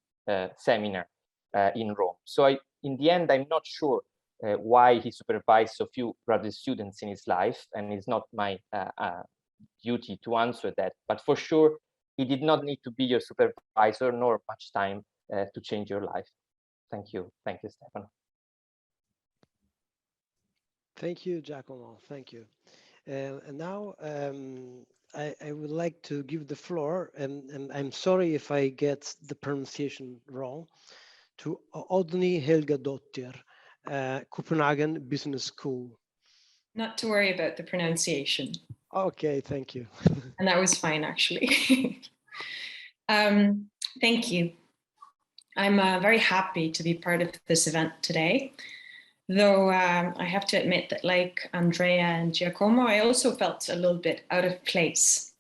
seminar in Rome. So in the end, I'm not sure why he supervised so few graduate students in his life, and it's not my duty to answer that. But for sure, he did not need to be your supervisor nor much time to change your life. Thank you, Stefano. Thank you, Giacomo. Thank you. And now I would like to give the floor, and I'm sorry if I get the pronunciation wrong, to Oddny Helgadottir, Copenhagen Business School. Not to worry about the pronunciation. Okay, thank you. And that was fine, actually. Thank you. I'm very happy to be part of this event today. Though I have to admit that, like Andrea and Giacomo, I also felt a little bit out of place.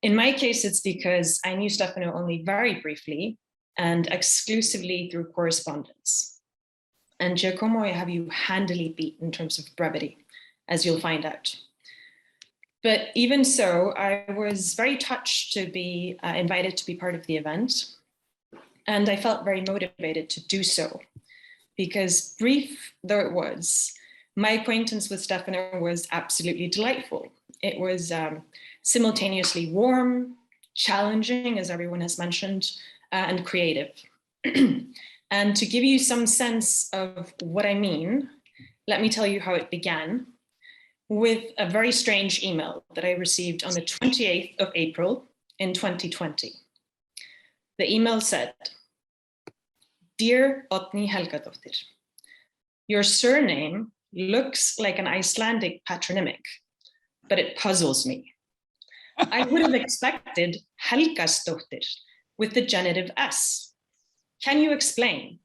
In my case, it's because I knew Stefano only very briefly and exclusively through correspondence. And Giacomo, I have you handily beat in terms of brevity, as you'll find out. But even so, I was very touched to be invited to be part of the event. And I felt very motivated to do so. Because brief though it was, my acquaintance with Stefano was absolutely delightful. It was simultaneously warm, challenging, as everyone has mentioned, and creative. And to give you some sense of what I mean, let me tell you how it began with a very strange email that I received on the 28th of April in 2020. The email said, "Dear Oddny Helgadottir, your surname looks like an Icelandic patronymic, but it puzzles me. I would have expected Helgasdottir with the genitive S. Can you explain?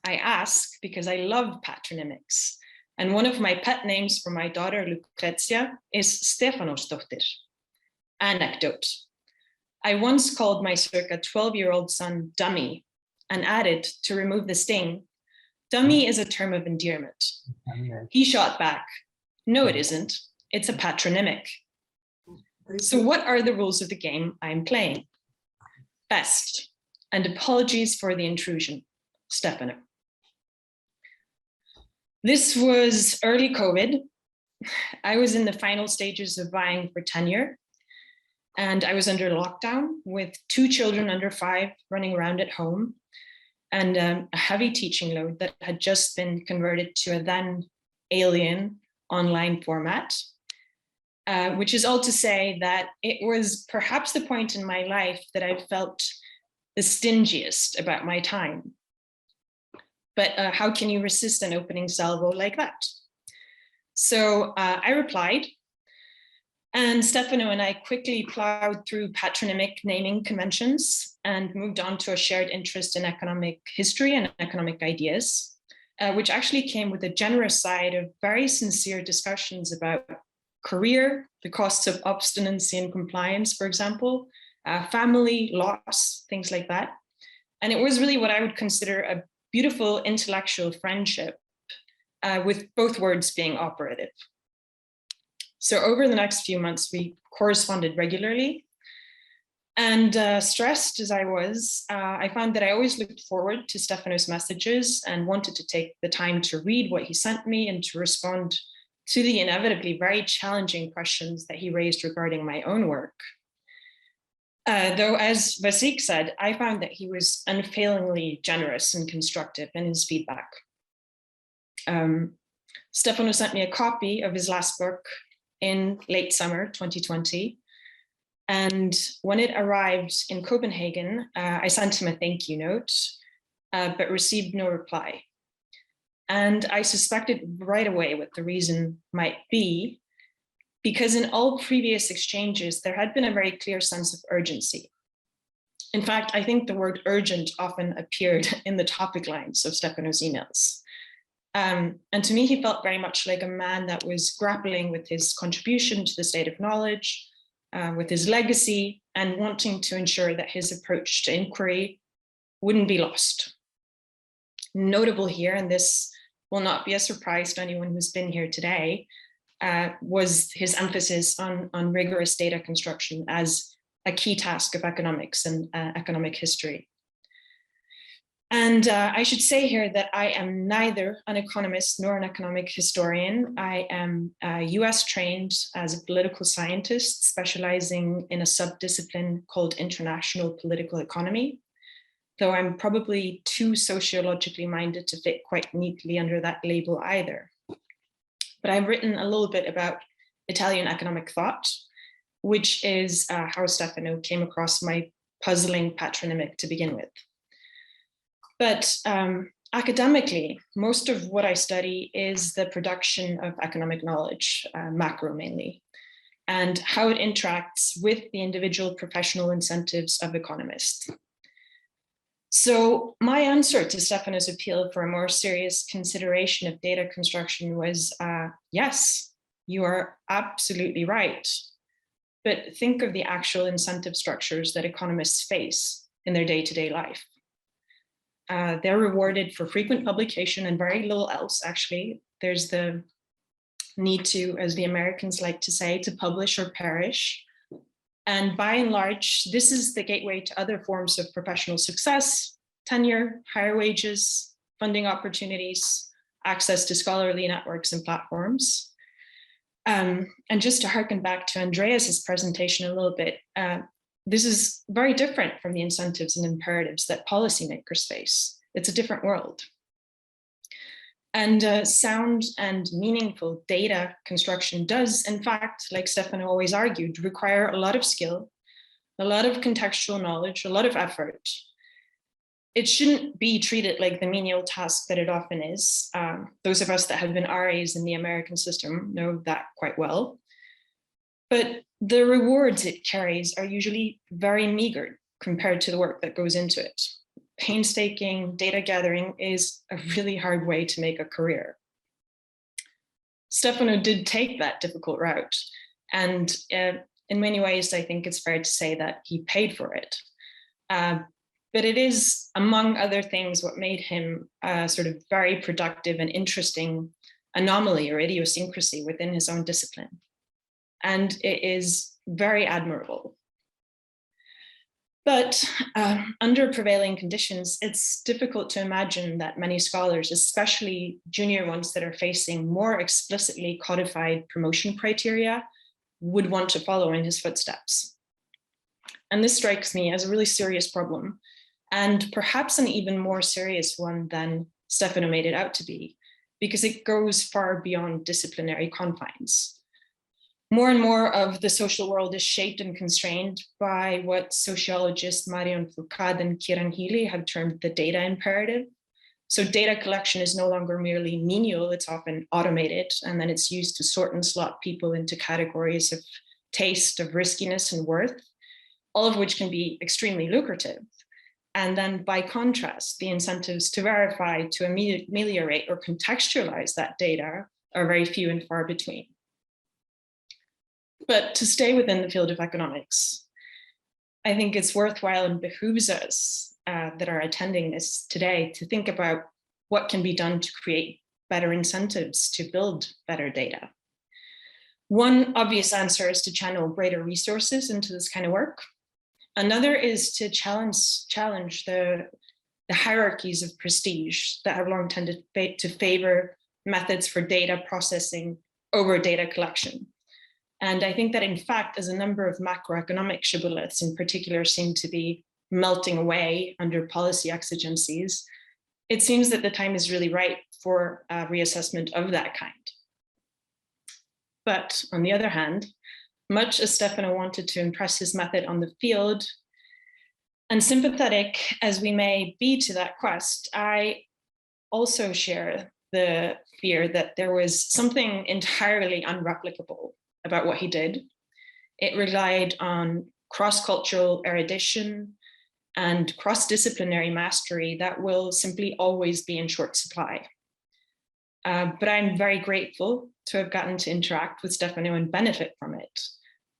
I ask because I love patronymics, and one of my pet names for my daughter Lucrezia is Stefanosdottir. Anecdote. I once called my circa 12-year-old son Dummy, and added, to remove the sting, dummy is a term of endearment. He shot back, no, it isn't. It's a patronymic. So what are the rules of the game I'm playing? Best, and apologies for the intrusion, Stefano. This was early COVID. I was in the final stages of vying for tenure, and I was under lockdown with 2 children under 5 running around at home, and a heavy teaching load that had just been converted to a then alien online format, which is all to say that it was perhaps the point in my life that I felt the stingiest about my time. But how can you resist an opening salvo like that? So I replied, and Stefano and I quickly plowed through patronymic naming conventions and moved on to a shared interest in economic history and economic ideas, which actually came with a generous side of very sincere discussions about career, the costs of obstinacy and compliance, for example, family, loss, things like that. And it was really what I would consider a beautiful intellectual friendship, with both words being operative. So over the next few months, we corresponded regularly. And stressed as I was, I found that I always looked forward to Stefano's messages and wanted to take the time to read what he sent me and to respond to the inevitably very challenging questions that he raised regarding my own work. Though, as Vasik said, I found that he was unfailingly generous and constructive in his feedback. Stefano sent me a copy of his last book in late summer 2020. And when it arrived in Copenhagen, I sent him a thank you note, but received no reply. And I suspected right away what the reason might be, because in all previous exchanges, there had been a very clear sense of urgency. In fact, I think the word urgent often appeared in the topic lines of Stefano's emails. And to me, he felt very much like a man that was grappling with his contribution to the state of knowledge, with his legacy, and wanting to ensure that his approach to inquiry wouldn't be lost. Notable here, and this will not be a surprise to anyone who's been here today, was his emphasis on rigorous data construction as a key task of economics and economic history. And I should say here that I am neither an economist nor an economic historian. I am US trained as a political scientist, specializing in a subdiscipline called international political economy, though I'm probably too sociologically minded to fit quite neatly under that label either. But I've written a little bit about Italian economic thought, which is how Stefano came across my puzzling patronymic to begin with. But academically, most of what I study is the production of economic knowledge, macro mainly, and how it interacts with the individual professional incentives of economists. So my answer to Stefano's appeal for a more serious consideration of data construction was, yes, you are absolutely right. But think of the actual incentive structures that economists face in their day-to-day life. They're rewarded for frequent publication and very little else, actually. There's the need to, as the Americans like to say, to publish or perish. And by and large, this is the gateway to other forms of professional success, tenure, higher wages, funding opportunities, access to scholarly networks and platforms. And just to harken back to Andreas's presentation a little bit, this is very different from the incentives and imperatives that policymakers face. It's a different world. And sound and meaningful data construction does, in fact, like Stefano always argued, require a lot of skill, a lot of contextual knowledge, a lot of effort. It shouldn't be treated like the menial task that it often is. Those of us that have been RAs in the American system know that quite well. But the rewards it carries are usually very meager compared to the work that goes into it. Painstaking data gathering is a really hard way to make a career. Stefano did take that difficult route. And in many ways, I think it's fair to say that he paid for it. But it is, among other things, what made him a sort of very productive and interesting anomaly or idiosyncrasy within his own discipline. And it is very admirable. But under prevailing conditions, it's difficult to imagine that many scholars, especially junior ones that are facing more explicitly codified promotion criteria, would want to follow in his footsteps. And this strikes me as a really serious problem, and perhaps an even more serious one than Stefano made it out to be, because it goes far beyond disciplinary confines. More and more of the social world is shaped and constrained by what sociologists Marion Foucault and Kieran Healy have termed the data imperative. So data collection is no longer merely menial, it's often automated, and then it's used to sort and slot people into categories of taste, of riskiness and worth, all of which can be extremely lucrative. And then by contrast, the incentives to verify, to ameliorate or contextualize that data are very few and far between. But to stay within the field of economics, I think it's worthwhile and behooves us that are attending this today to think about what can be done to create better incentives to build better data. One obvious answer is to channel greater resources into this kind of work. Another is to challenge the hierarchies of prestige that have long tended to favor methods for data processing over data collection. And I think that, in fact, as a number of macroeconomic shibboleths in particular seem to be melting away under policy exigencies, it seems that the time is really right for a reassessment of that kind. But on the other hand, much as Stefano wanted to impress his method on the field, and sympathetic as we may be to that quest, I also share the fear that there was something entirely unreplicable about what he did. It relied on cross-cultural erudition and cross-disciplinary mastery that will simply always be in short supply. But I'm very grateful to have gotten to interact with Stefano and benefit from it.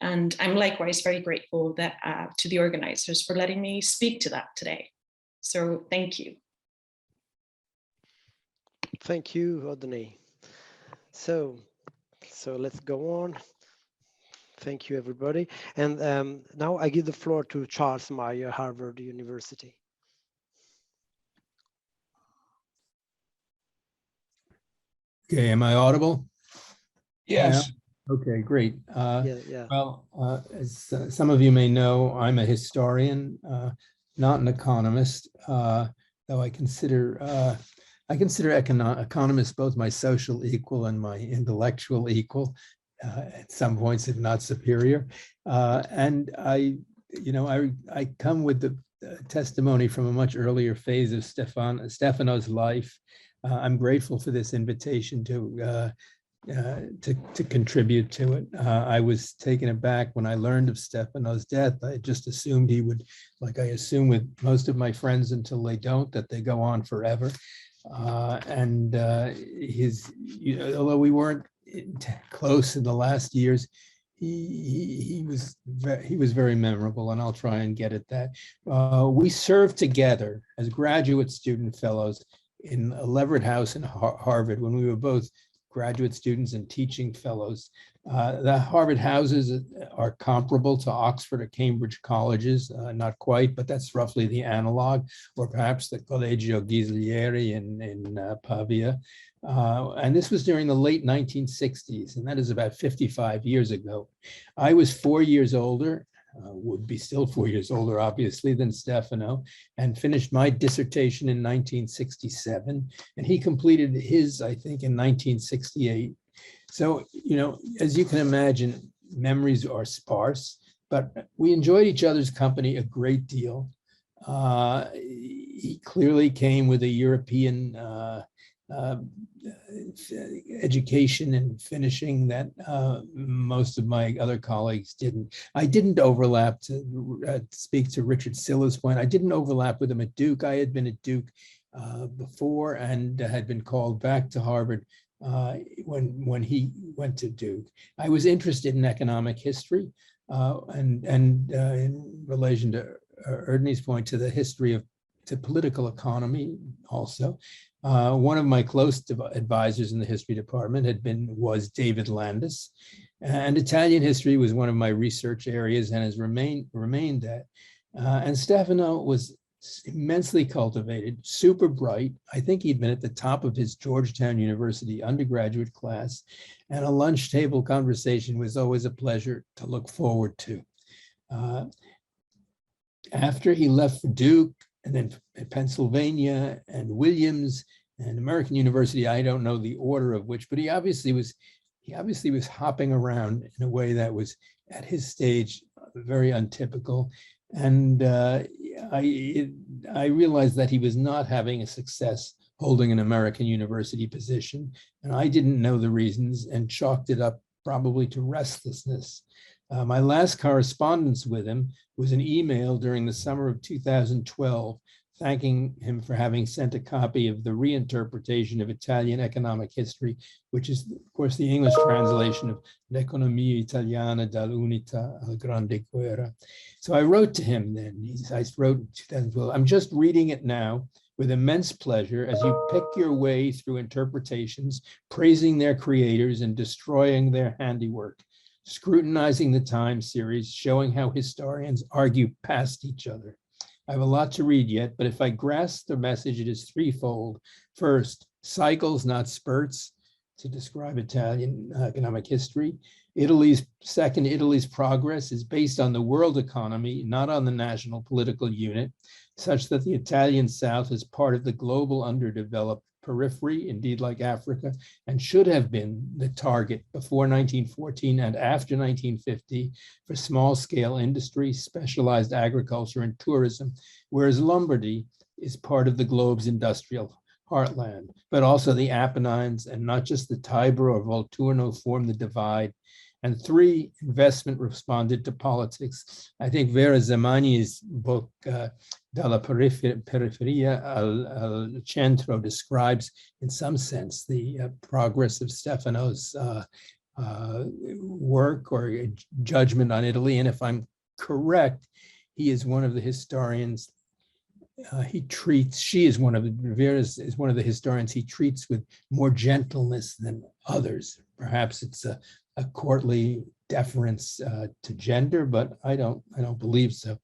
And I'm likewise very grateful that to the organizers for letting me speak to that today. So thank you. Thank you, Oddny. So let's go on. Thank you, everybody. And now I give the floor to Charles Maier, Harvard University. Okay, am I audible? Yes. Yeah. Okay, great. Yeah. Well, as some of you may know, I'm a historian, not an economist, though I consider economists both my social equal and my intellectual equal, at some points, if not superior. And I come with the testimony from a much earlier phase of Stefano's life. I'm grateful for this invitation to contribute to it. I was taken aback when I learned of Stefano's death. I just assumed he would, like I assume with most of my friends until they don't, that they go on forever. Although we weren't close in the last years, he was very memorable, and I'll try and get at that. We served together as graduate student fellows in a Leverett House in Harvard when we were both graduate students and teaching fellows. The Harvard houses are comparable to Oxford or Cambridge colleges, not quite, but that's roughly the analog, or perhaps the Collegio Ghislieri in Pavia. And this was during the late 1960s, and that is about 55 years ago. I was 4 years older, would be still 4 years older, obviously, than Stefano, and finished my dissertation in 1967. And he completed his, I think, in 1968. So, as you can imagine, memories are sparse, but we enjoyed each other's company a great deal. He clearly came with a European education and finishing that most of my other colleagues didn't. I didn't overlap, to speak to Richard Sylla's point, I didn't overlap with him at Duke. I had been at Duke before and had been called back to Harvard when he went to Duke. I was interested in economic history and in relation to Oddny's point, to the history of political economy also. One of my close advisors in the history department was David Landis, and Italian history was one of my research areas and has remained that. And Stefano was immensely cultivated, super bright. I think he'd been at the top of his Georgetown University undergraduate class, and a lunch table conversation was always a pleasure to look forward to. After he left for Duke, and then Pennsylvania and Williams and American University, I don't know the order of which, but he obviously was hopping around in a way that was, at his stage, very untypical. And I realized that he was not having a success holding an American university position, and I didn't know the reasons and chalked it up probably to restlessness. My last correspondence with him was an email during the summer of 2012, thanking him for having sent a copy of the reinterpretation of Italian economic history, which is, of course, the English translation of L'Economia Italiana dall'Unità alla Grande Guerra. So I wrote to him then. I wrote in 2012, I'm just reading it now with immense pleasure as you pick your way through interpretations, praising their creators and destroying their handiwork. scrutinizing the time series, showing how historians argue past each other. I have a lot to read yet, but if I grasp the message, it is threefold. First, cycles, not spurts, to describe Italian economic history. Italy's progress is based on the world economy, not on the national political unit, such that the Italian South is part of the global underdeveloped periphery, indeed like Africa, and should have been the target before 1914 and after 1950 for small-scale industry, specialized agriculture, and tourism, whereas Lombardy is part of the globe's industrial heartland, but also the Apennines, and not just the Tiber or Volturno form the divide. And three, investment responded to politics. I think Vera Zamani's book, Dalla Periferia al Centro, describes in some sense the progress of Stefano's work or judgment on Italy. And if I'm correct, he is one of the historians she is one of the historians he treats with more gentleness than others. Perhaps it's a courtly deference to gender, but I don't believe so.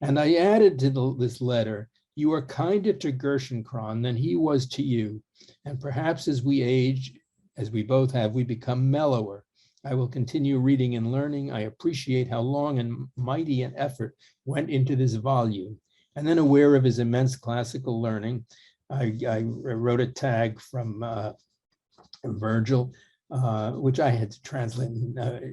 And I added to this letter, you are kinder to Gershenkron than he was to you. And perhaps as we age, as we both have, we become mellower. I will continue reading and learning. I appreciate how long and mighty an effort went into this volume. And then, aware of his immense classical learning, I wrote a tag from Virgil, which I had to translate.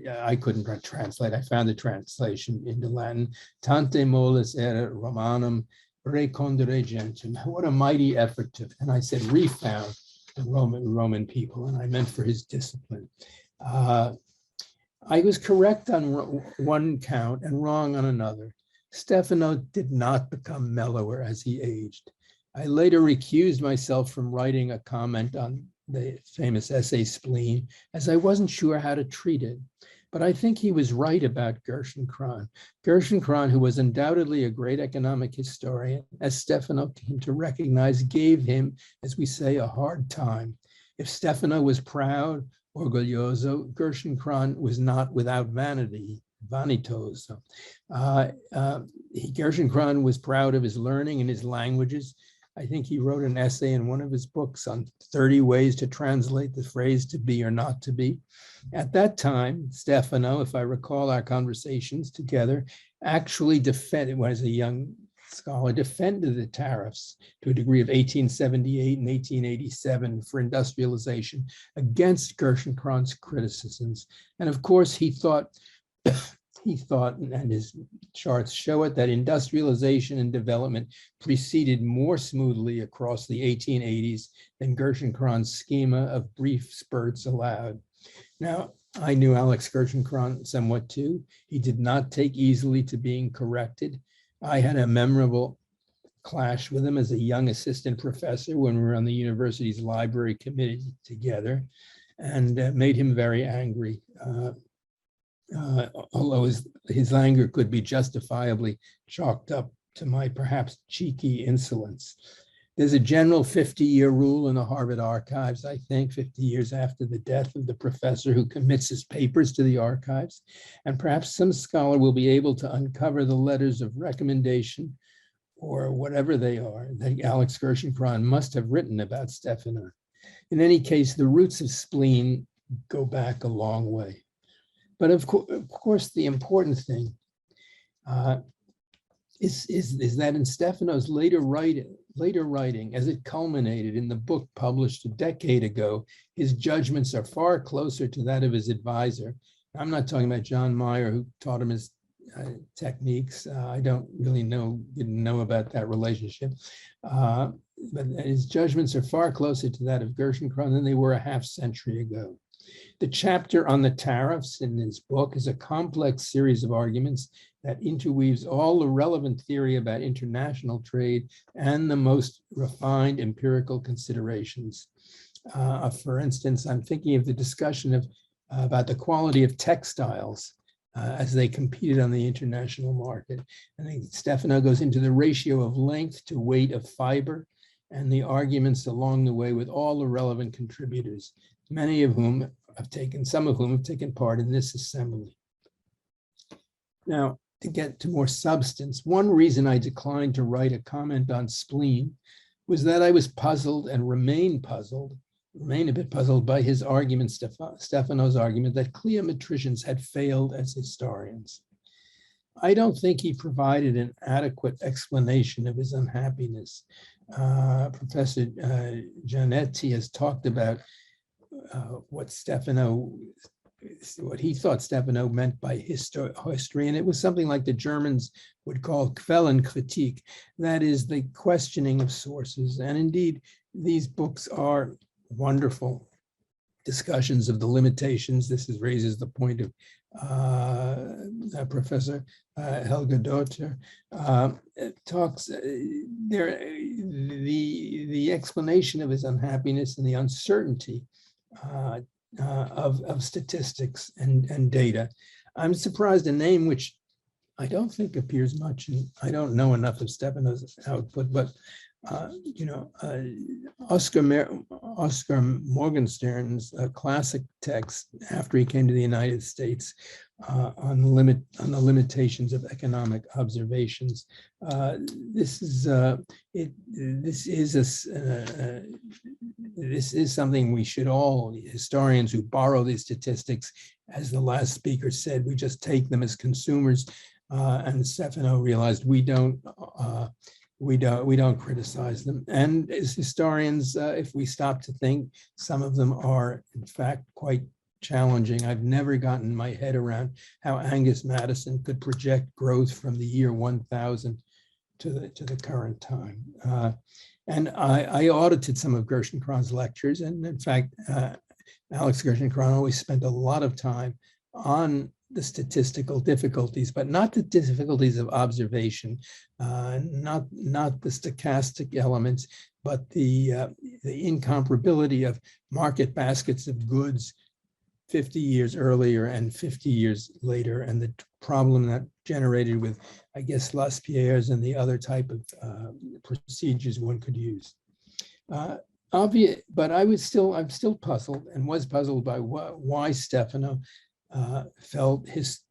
I couldn't translate. I found the translation into Latin. Tante molles erat Romanum recondere gentem. What a mighty effort to, and I said, refound the Roman people, and I meant for his discipline. I was correct on one count and wrong on another. Stefano did not become mellower as he aged. I later recused myself from writing a comment on the famous essay Spleen, as I wasn't sure how to treat it. But I think he was right about Gershenkron. Gershenkron, who was undoubtedly a great economic historian, as Stefano came to recognize, gave him, as we say, a hard time. If Stefano was proud, orgoglioso, Gershenkron was not without vanity, vanitoso. Gershenkron was proud of his learning and his languages. I think he wrote an essay in one of his books on 30 ways to translate the phrase to be or not to be. At that time, Stefano, if I recall our conversations together, actually defended, when as a young scholar, defended the tariffs to a degree of 1878 and 1887 for industrialization against Gershenkron's criticisms. And of course, he thought, and his charts show it, that industrialization and development proceeded more smoothly across the 1880s than Gershenkron's schema of brief spurts allowed. Now, I knew Alex Gershenkron somewhat too. He did not take easily to being corrected. I had a memorable clash with him as a young assistant professor when we were on the university's library committee together, and made him very angry. Although his anger could be justifiably chalked up to my perhaps cheeky insolence. There's a general 50-year rule in the Harvard archives, I think, 50 years after the death of the professor who commits his papers to the archives. And perhaps some scholar will be able to uncover the letters of recommendation, or whatever they are, that Alex Gershenkron must have written about Stefano. In any case, the roots of spleen go back a long way. But of course, the important thing is that in Stefano's later writing, as it culminated in the book published a decade ago, his judgments are far closer to that of his advisor. I'm not talking about John Maier, who taught him his techniques. I didn't know about that relationship. But his judgments are far closer to that of Gershenkron than they were a half century ago. The chapter on the tariffs in his book is a complex series of arguments that interweaves all the relevant theory about international trade and the most refined empirical considerations. For instance, I'm thinking of the discussion about the quality of textiles as they competed on the international market. I think Stefano goes into the ratio of length to weight of fiber, and the arguments along the way with all the relevant contributors, many of whom some of whom have taken part in this assembly. Now, to get to more substance, one reason I declined to write a comment on spleen was that I was puzzled and remain a bit puzzled by his argument, Stefano's argument, that Cliometricians had failed as historians. I don't think he provided an adequate explanation of his unhappiness. Professor Giannetti has talked about what he thought Stefano meant by history, and it was something like the Germans would call Quellenkritik, that is the questioning of sources. And indeed, these books are wonderful discussions of the limitations. This raises the point of Professor Helgadottir talks the explanation of his unhappiness and the uncertainty of statistics and data. I'm surprised a name which I don't think appears much, and I don't know enough of Stefano's output, but Oscar Morgenstern's classic text after he came to the United States on the limitations of economic observations. This is something we should all, historians who borrow these statistics, as the last speaker said, we just take them as consumers. And Stefano realized we don't criticize them. And as historians, if we stop to think, some of them are in fact quite challenging. I've never gotten my head around how Angus Madison could project growth from the year 1000 to the current time. And I audited some of Gershenkron's lectures, and in fact, Alex Gershenkron always spent a lot of time on the statistical difficulties, but not the difficulties of observation, not the stochastic elements, but the incomparability of market baskets of goods 50 years earlier and 50 years later, and the problem that generated with, I guess, Laspierre's and the other type of procedures one could use. But I'm still puzzled, and was puzzled by why Stefano felt his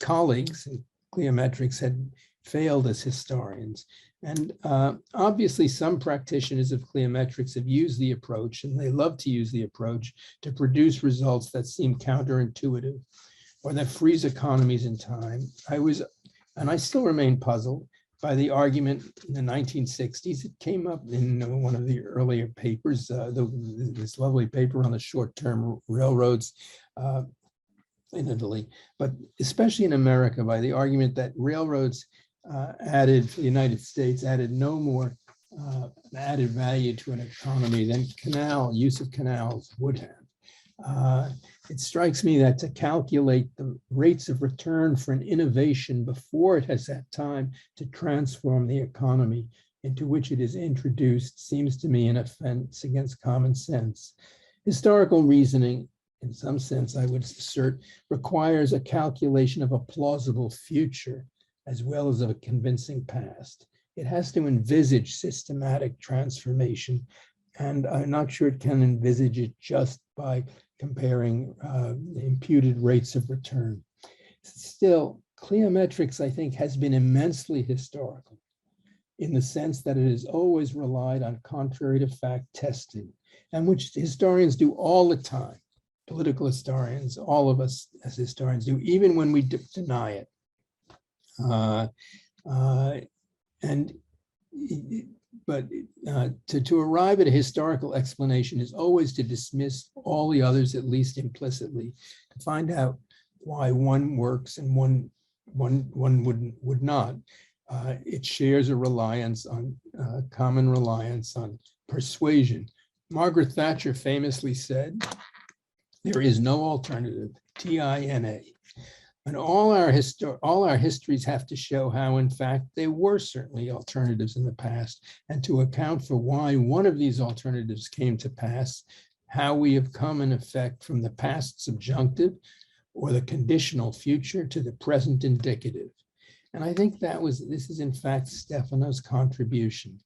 colleagues in Cliometrics had failed as historians. And obviously some practitioners of Cliometrics have used the approach, and they love to use the approach to produce results that seem counterintuitive or that freeze economies in time. I still remain puzzled by the argument in the 1960s. It came up in one of the earlier papers, this lovely paper on the short-term railroads in Italy, but especially in America, by the argument that railroads added, for the United States, added no more added value to an economy than use of canals would have. It strikes me that to calculate the rates of return for an innovation before it has had time to transform the economy into which it is introduced seems to me an offense against common sense. Historical reasoning, in some sense, I would assert, requires a calculation of a plausible future as well as of a convincing past. It has to envisage systematic transformation, and I'm not sure it can envisage it just by comparing imputed rates of return. Still, Cliometrics, I think, has been immensely historical in the sense that it has always relied on contrary to fact testing, and which historians do all the time. Political historians, all of us as historians do, even when we deny it. To arrive at a historical explanation is always to dismiss all the others, at least implicitly, to find out why one works and one would not. It shares a reliance on common reliance on persuasion. Margaret Thatcher famously said, "There is no alternative, TINA." And all our histories have to show how, in fact, there were certainly alternatives in the past, and to account for why one of these alternatives came to pass, how we have come in effect from the past subjunctive or the conditional future to the present indicative. And I think this is in fact Stefano's contribution.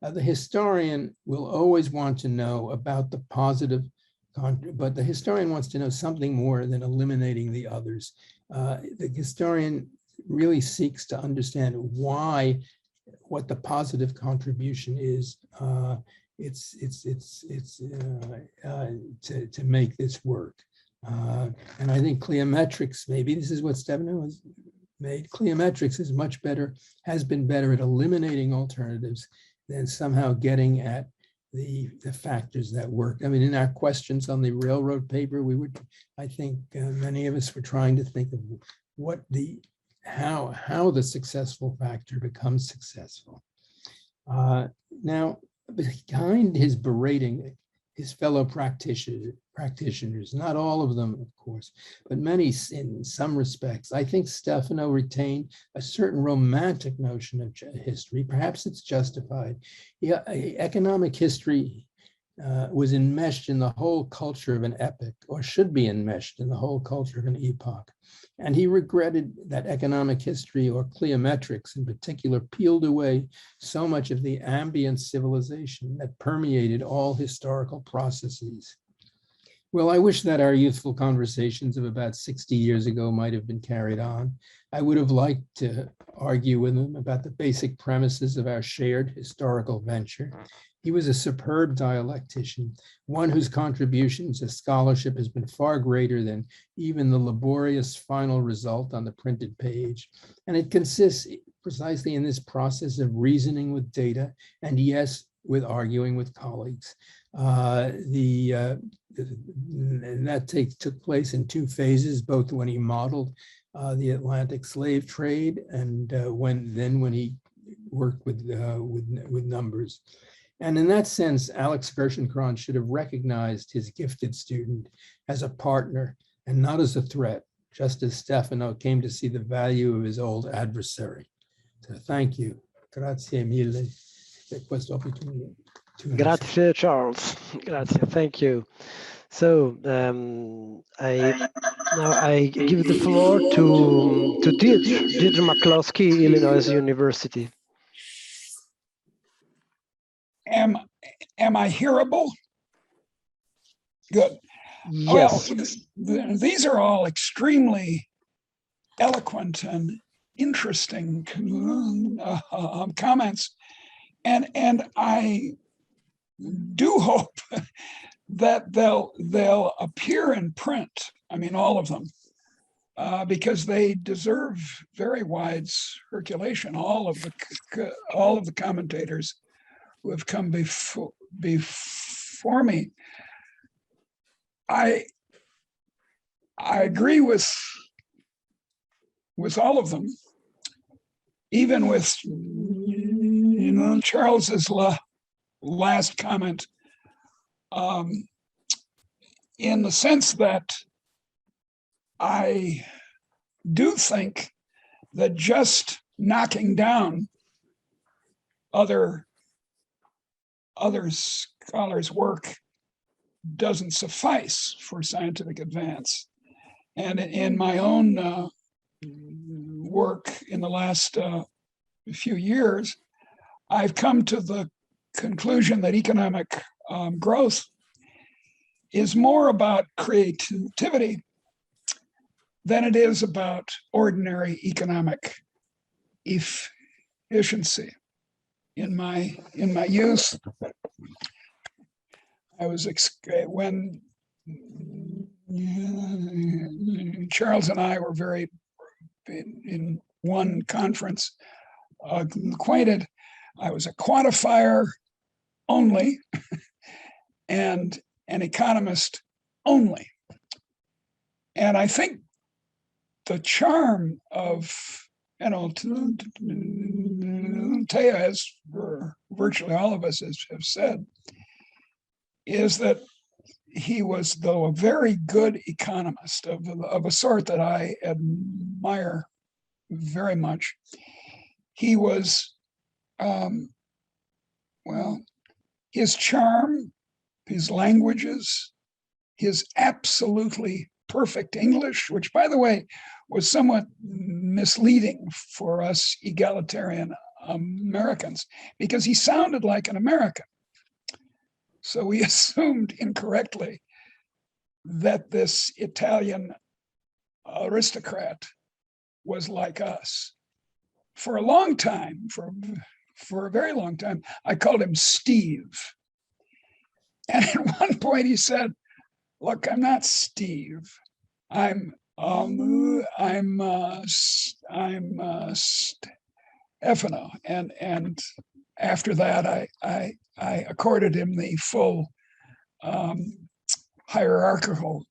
The historian will always want to know about the positive, but the historian wants to know something more than eliminating the others. The historian really seeks to understand what the positive contribution is. To make this work. And I think Cliometrics, maybe this is what Stefano has made. Cliometrics is much better, has been better at eliminating alternatives than somehow getting at the factors that work. I mean, in our questions on the railroad paper, I think many of us were trying to think of how the successful factor becomes successful. Now, behind his berating his fellow practitioners, not all of them, of course, but many in some respects, I think Stefano retained a certain romantic notion of history. Perhaps it's justified. Yeah, economic history was enmeshed in the whole culture of an epoch, or should be enmeshed in the whole culture of an epoch. And he regretted that economic history, or Cliometrics in particular, peeled away so much of the ambient civilization that permeated all historical processes. Well, I wish that our youthful conversations of about 60 years ago might have been carried on. I would have liked to argue with him about the basic premises of our shared historical venture. He was a superb dialectician, one whose contribution to scholarship has been far greater than even the laborious final result on the printed page. And it consists precisely in this process of reasoning with data, and yes, with arguing with colleagues. And that took place in two phases, both when he modeled the Atlantic slave trade and when he worked with numbers. And in that sense, Alex Gershenkron should have recognized his gifted student as a partner and not as a threat, just as Stefano came to see the value of his old adversary. So thank you. Grazie mille per questa opportunità. Grazie, Charles. Grazie. Thank you. So I give the floor to Deirdre McCloskey, Illinois University. Am I hearable? Good. Yes. Well, these are all extremely eloquent and interesting comments, and I do hope that they'll appear in print. I mean, all of them, because they deserve very wide circulation. All of the commentators who have come before me. I agree with all of them, even with Charles's last comment, in the sense that I do think that just knocking down other scholars' work doesn't suffice for scientific advance. And in my own work in the last few years, I've come to the conclusion that economic growth is more about creativity than it is about ordinary economic efficiency. In my youth, I was when Charles and I were very in one conference acquainted. I was a quantifier only and an economist only. And I think the charm of Fenoaltea, as virtually all of us have said, is that he was, though, a very good economist of a sort that I admire very much. He was, his charm, his languages, his absolutely perfect English, which, by the way, was somewhat misleading for us egalitarian Americans, because he sounded like an American. So we assumed incorrectly that this Italian aristocrat was like us. For a long time, for a very long time, I called him Steve. And at one point he said, "Look, I'm not Steve. I'm Stefano." And after that, I accorded him the full hierarchical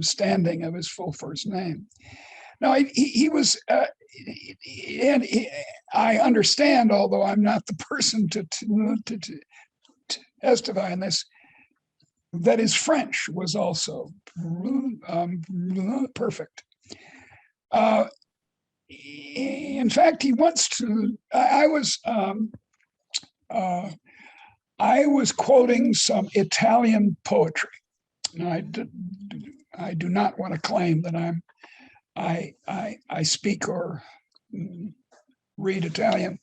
standing of his full first name. Now, he was, and I understand, although I'm not the person to testify on this, that his French was also perfect. In fact, he wants to. I was quoting some Italian poetry. Now, I do not want to claim that I speak or read Italian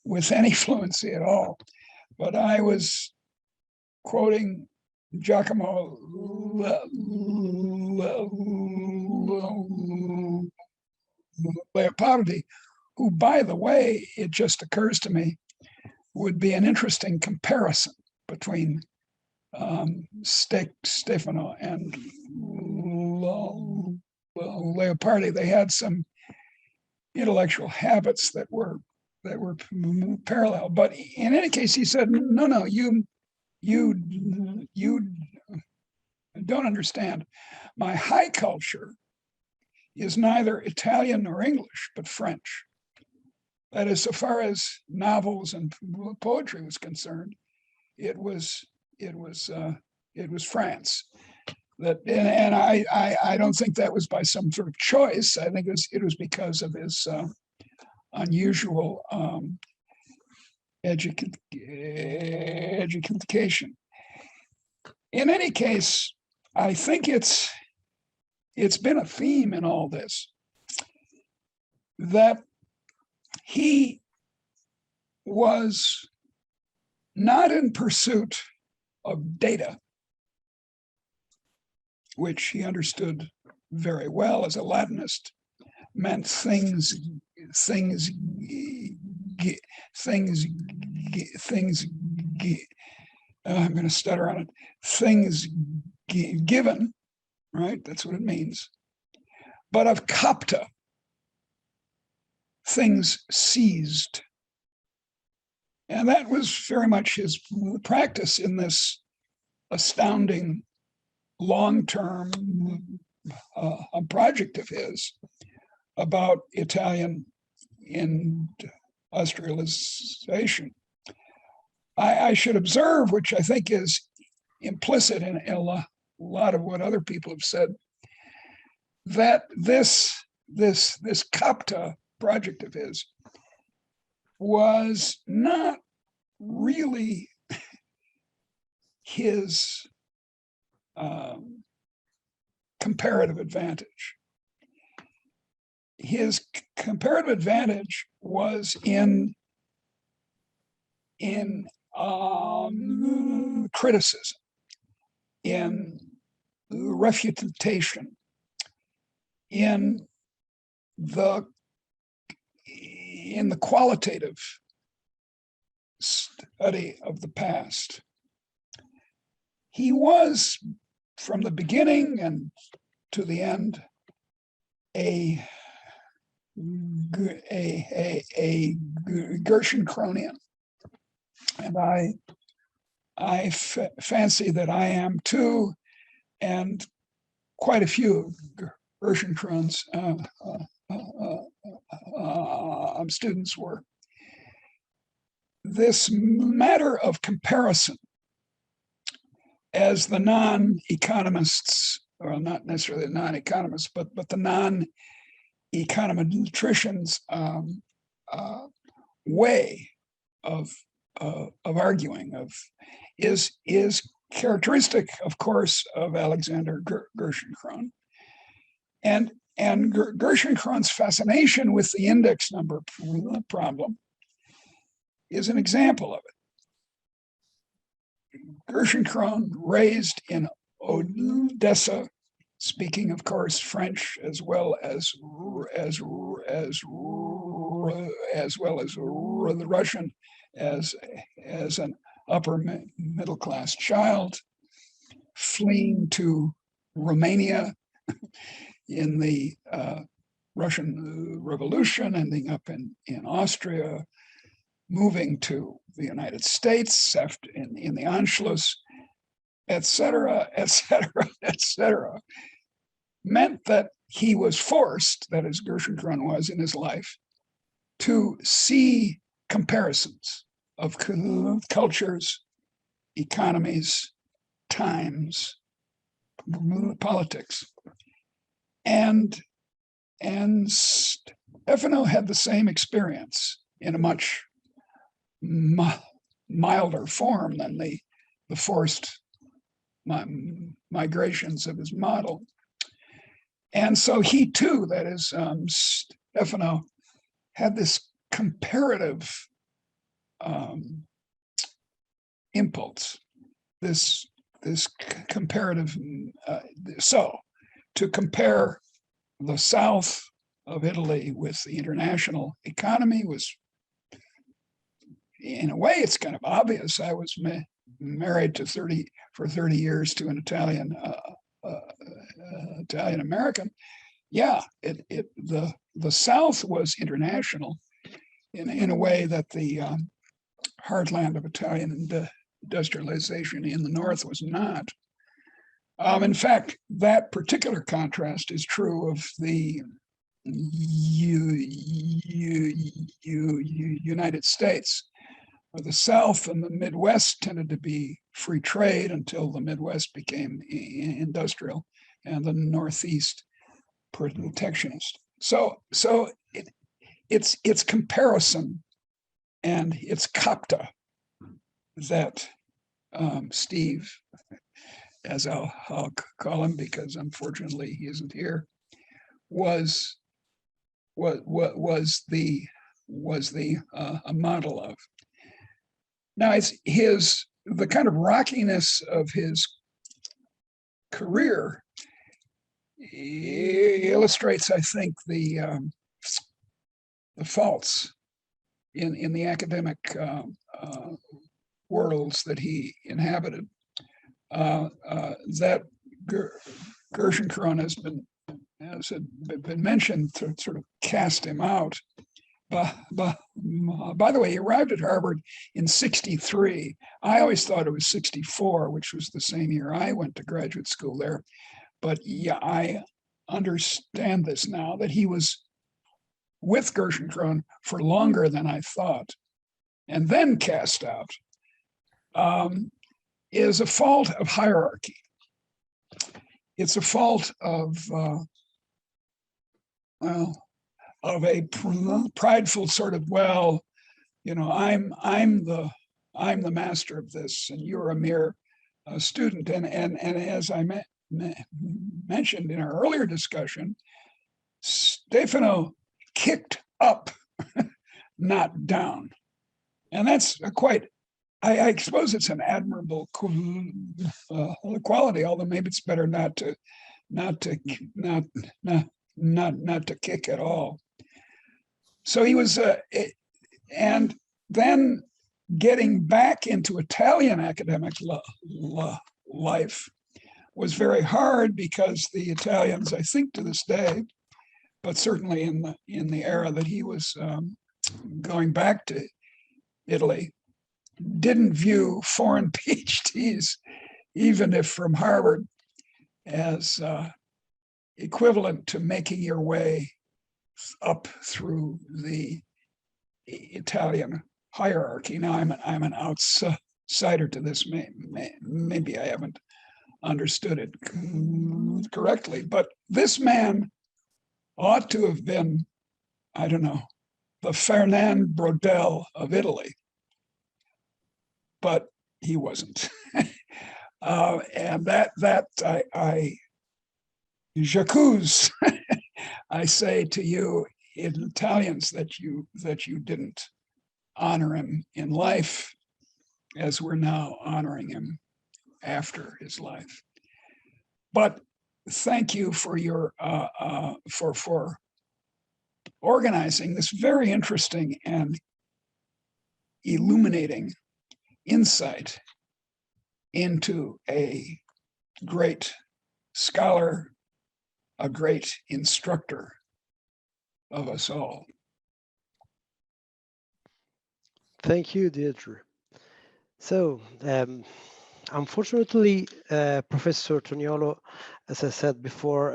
with any fluency at all, but I was quoting Giacomo Leopardi, who, by the way, it just occurs to me, would be an interesting comparison between Stefano and Leopardi. They had some intellectual habits that were parallel. But in any case, he said, "No, you don't understand. My high culture is neither Italian nor English, but French. That is, so far as novels and poetry was concerned, it was France. That, and I don't think that was by some sort of choice. I think it was because of his unusual education. In any case, I think it's been a theme in all this that he was not in pursuit of data, which he understood very well as a Latinist, meant things. I'm going to stutter on it. Things given, right? That's what it means. But of capta, things seized. And that was very much his practice in this astounding long-term project of his about Italian industrialization. I should observe, which I think is implicit in a lot of what other people have said, that this capta project of his was not really his comparative advantage. His comparative advantage was in criticism, in refutation, in the qualitative study of the past. He was, from the beginning and to the end, a Gershenkronian, and I fancy that I am too, and quite a few Gershenkrons students were. This matter of comparison, as the non-economists, or not necessarily the non-economists, but the non-econometricians' way of arguing is characteristic, of course, of Alexander Gershenkron, And Gershenkron's fascination with the index number problem is an example of it. Gershenkron, raised in Odessa, speaking, of course, French as well as the Russian as an upper middle class child, fleeing to Romania in the Russian Revolution, ending up in Austria, moving to the United States after in the Anschluss, et cetera, meant that he was forced, that is, Gershenkron was in his life, to see comparisons of cultures, economies, times, politics. And Stefano had the same experience in a much milder form than the forced migrations of his model. And so he too, that is, Stefano, had this comparative impulse, this comparative, to compare the south of Italy with the international economy was, in a way, it's kind of obvious. I was married for 30 years to an Italian American. Yeah, the South was international in a way that the heartland of Italian industrialization in the North was not. In fact, that particular contrast is true of the United States. The South and the Midwest tended to be free trade until the Midwest became industrial and the Northeast protectionist. So it's comparison and it's kapta that Steve, as I'll call him because unfortunately he isn't here, was the a model of. Now it's the kind of rockiness of his career illustrates, I think, the faults in the academic worlds that he inhabited. That Gershenkron has been mentioned to sort of cast him out. By the way, he arrived at Harvard in '63. I always thought it was '64, which was the same year I went to graduate school there. But yeah, I understand this now, that he was with Gershenkron for longer than I thought, and then cast out, is a fault of hierarchy. It's a fault of a prideful sort of, well, you know, I'm the master of this, and you're a mere student. And as I mentioned in our earlier discussion, Stefano kicked up, not down, and that's I suppose it's an admirable quality. Although maybe it's better not to kick at all. So he was, and then getting back into Italian academic life was very hard, because the Italians, I think to this day, but certainly in the era that he was going back to Italy, didn't view foreign PhDs, even if from Harvard, as equivalent to making your way up through the Italian hierarchy. Now I'm an outsider to this. Maybe I haven't understood it correctly, but this man ought to have been, I don't know, the Fernand Braudel of Italy, but he wasn't. And that j'accuse, I say to you in Italians that you didn't honor him in life as we're now honoring him after his life. But thank you for your for organizing this very interesting and illuminating insight into a great scholar, a great instructor of us all. Thank you, Deirdre. So, unfortunately, Professor Toniolo, as I said before,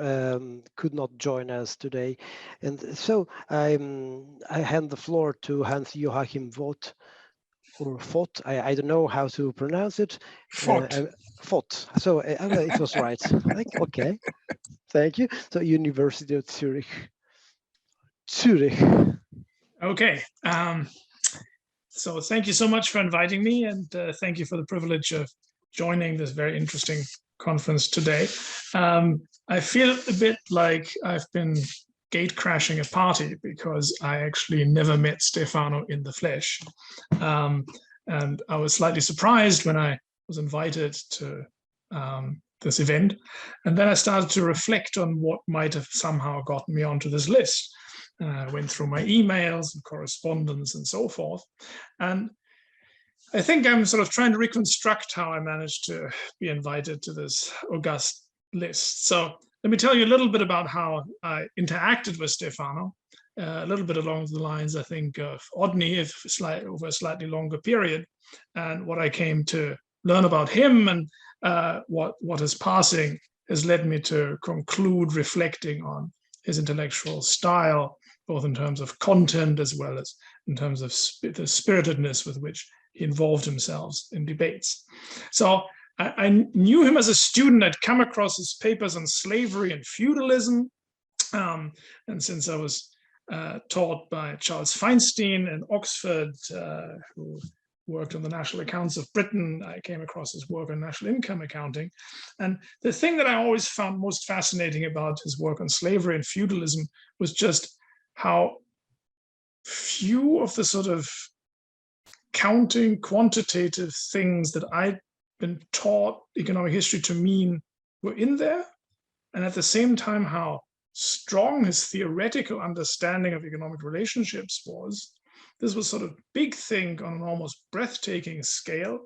could not join us today. And so I hand the floor to Hans-Joachim Voth, or Voth. I don't know how to pronounce it. Voth. Voth. So it was right. Okay, thank you. So University of Zurich. Okay. So thank you so much for inviting me, and thank you for the privilege of joining this very interesting conference today. I feel a bit like I've been gate crashing a party because I actually never met Stefano in the flesh. And I was slightly surprised when I was invited to this event. And then I started to reflect on what might have somehow gotten me onto this list. I went through my emails and correspondence and so forth. And I think I'm sort of trying to reconstruct how I managed to be invited to this august list. So let me tell you a little bit about how I interacted with Stefano, a little bit along the lines, I think, of Oddny, over a slightly longer period, and what I came to learn about him, and what his passing has led me to conclude reflecting on his intellectual style, both in terms of content as well as in terms of the spiritedness with which he involved himself in debates. So I knew him as a student. I'd come across his papers on slavery and feudalism. And since I was taught by Charles Feinstein in Oxford, who worked on the national accounts of Britain, I came across his work on national income accounting. And the thing that I always found most fascinating about his work on slavery and feudalism was just how few of the sort of counting quantitative things that I'd been taught economic history to mean were in there. And at the same time, how strong his theoretical understanding of economic relationships was. This was sort of big thing on an almost breathtaking scale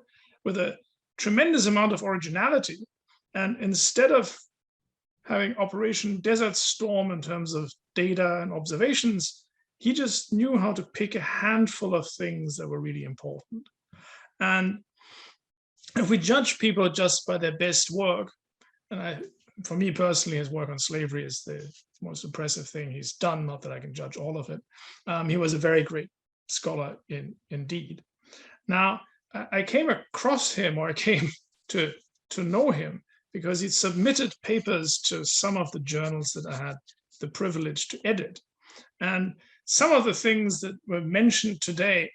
with a tremendous amount of originality. And instead of having Operation Desert Storm in terms of data and observations, he just knew how to pick a handful of things that were really important. And if we judge people just by their best work, and for me personally, his work on slavery is the most impressive thing he's done, not that I can judge all of it. He was a very great scholar indeed. Now, I came across him, or I came to know him, because he submitted papers to some of the journals that I had the privilege to edit. And some of the things that were mentioned today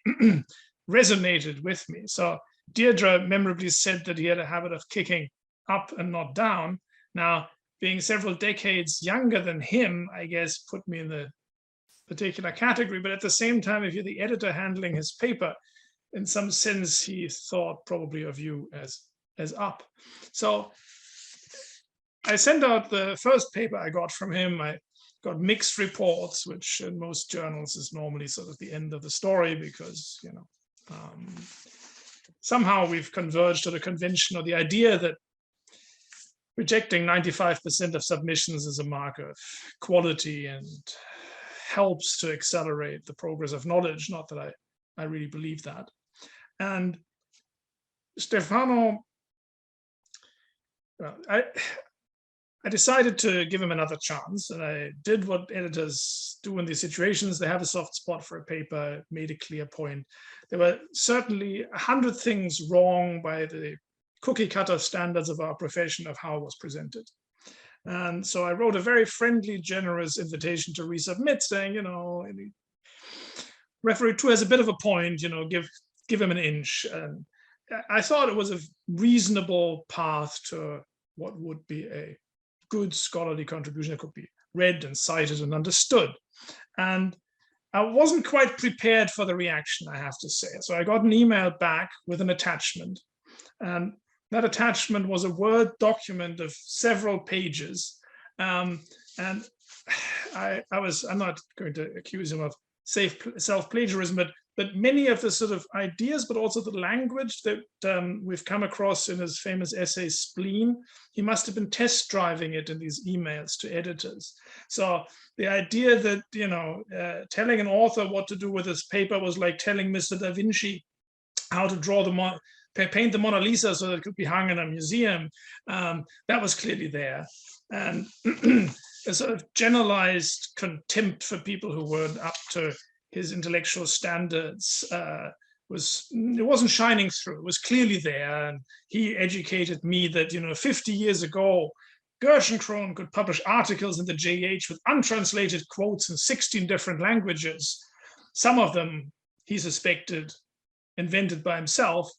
resonated with me. So Deirdre memorably said that he had a habit of kicking up and not down. Now, being several decades younger than him, I guess, put me in the particular category. But at the same time, if you're the editor handling his paper, in some sense, he thought probably of you as up. So I sent out the first paper I got from him. I got mixed reports, which in most journals is normally sort of the end of the story, because, you know, somehow we've converged to the convention or the idea that rejecting 95% of submissions is a mark of quality and helps to accelerate the progress of knowledge. Not that I really believe that. And Stefano, well, I decided to give him another chance, and I did what editors do in these situations. They have a soft spot for a paper, made a clear point. There were certainly 100 things wrong by the cookie cutter standards of our profession of how it was presented. And so I wrote a very friendly, generous invitation to resubmit, saying, you know, referee 2 has a bit of a point, you know, give him an inch. And I thought it was a reasonable path to what would be a good scholarly contribution that could be read and cited and understood. And I wasn't quite prepared for the reaction, I have to say. So I got an email back with an attachment. And that attachment was a Word document of several pages. And I'm not going to accuse him of self-plagiarism, but many of the sort of ideas, but also the language that we've come across in his famous essay Spleen, he must have been test driving it in these emails to editors. So the idea that, telling an author what to do with his paper was like telling Mr. Da Vinci how to draw paint the Mona Lisa so that it could be hung in a museum, that was clearly there. And a sort of generalized contempt for people who weren't up to his intellectual standards it wasn't shining through. It was clearly there, and he educated me that 50 years ago, Gershenkron could publish articles in the JH with untranslated quotes in 16 different languages. Some of them, he suspected, invented by himself.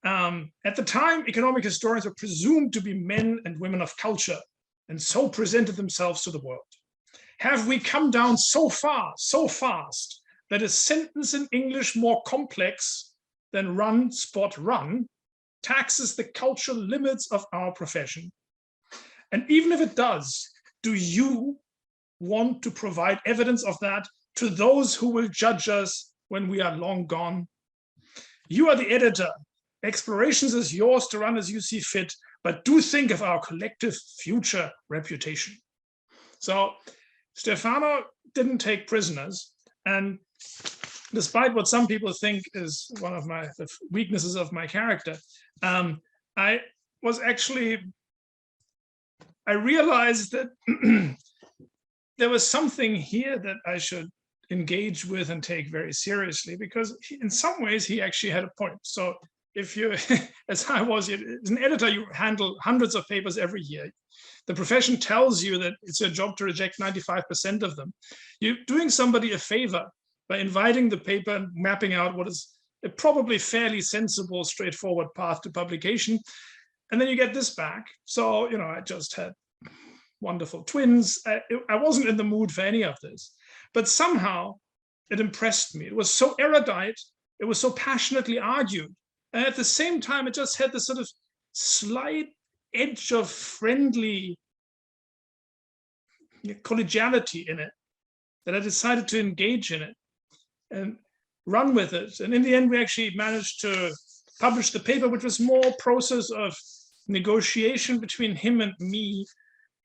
At the time, economic historians were presumed to be men and women of culture, and so presented themselves to the world. Have we come down so far, so fast, that a sentence in English more complex than run, spot, run taxes the cultural limits of our profession? And even if it does, do you want to provide evidence of that to those who will judge us when we are long gone? You are the editor. Explorations is yours to run as you see fit, but do think of our collective future reputation. So Stefano didn't take prisoners, and despite what some people think is one of the weaknesses of my character, I realized that there was something here that I should engage with and take very seriously, because in some ways he actually had a point. So if you, as I was, as an editor, you handle hundreds of papers every year. The profession tells you that it's your job to reject 95% of them. You're doing somebody a favor by inviting the paper and mapping out what is a probably fairly sensible, straightforward path to publication. And then you get this back. So, I just had wonderful twins. I wasn't in the mood for any of this, but somehow it impressed me. It was so erudite. It was so passionately argued. And at the same time, it just had this sort of slight edge of friendly collegiality in it, that I decided to engage in it and run with it. And in the end, we actually managed to publish the paper, which was more a process of negotiation between him and me,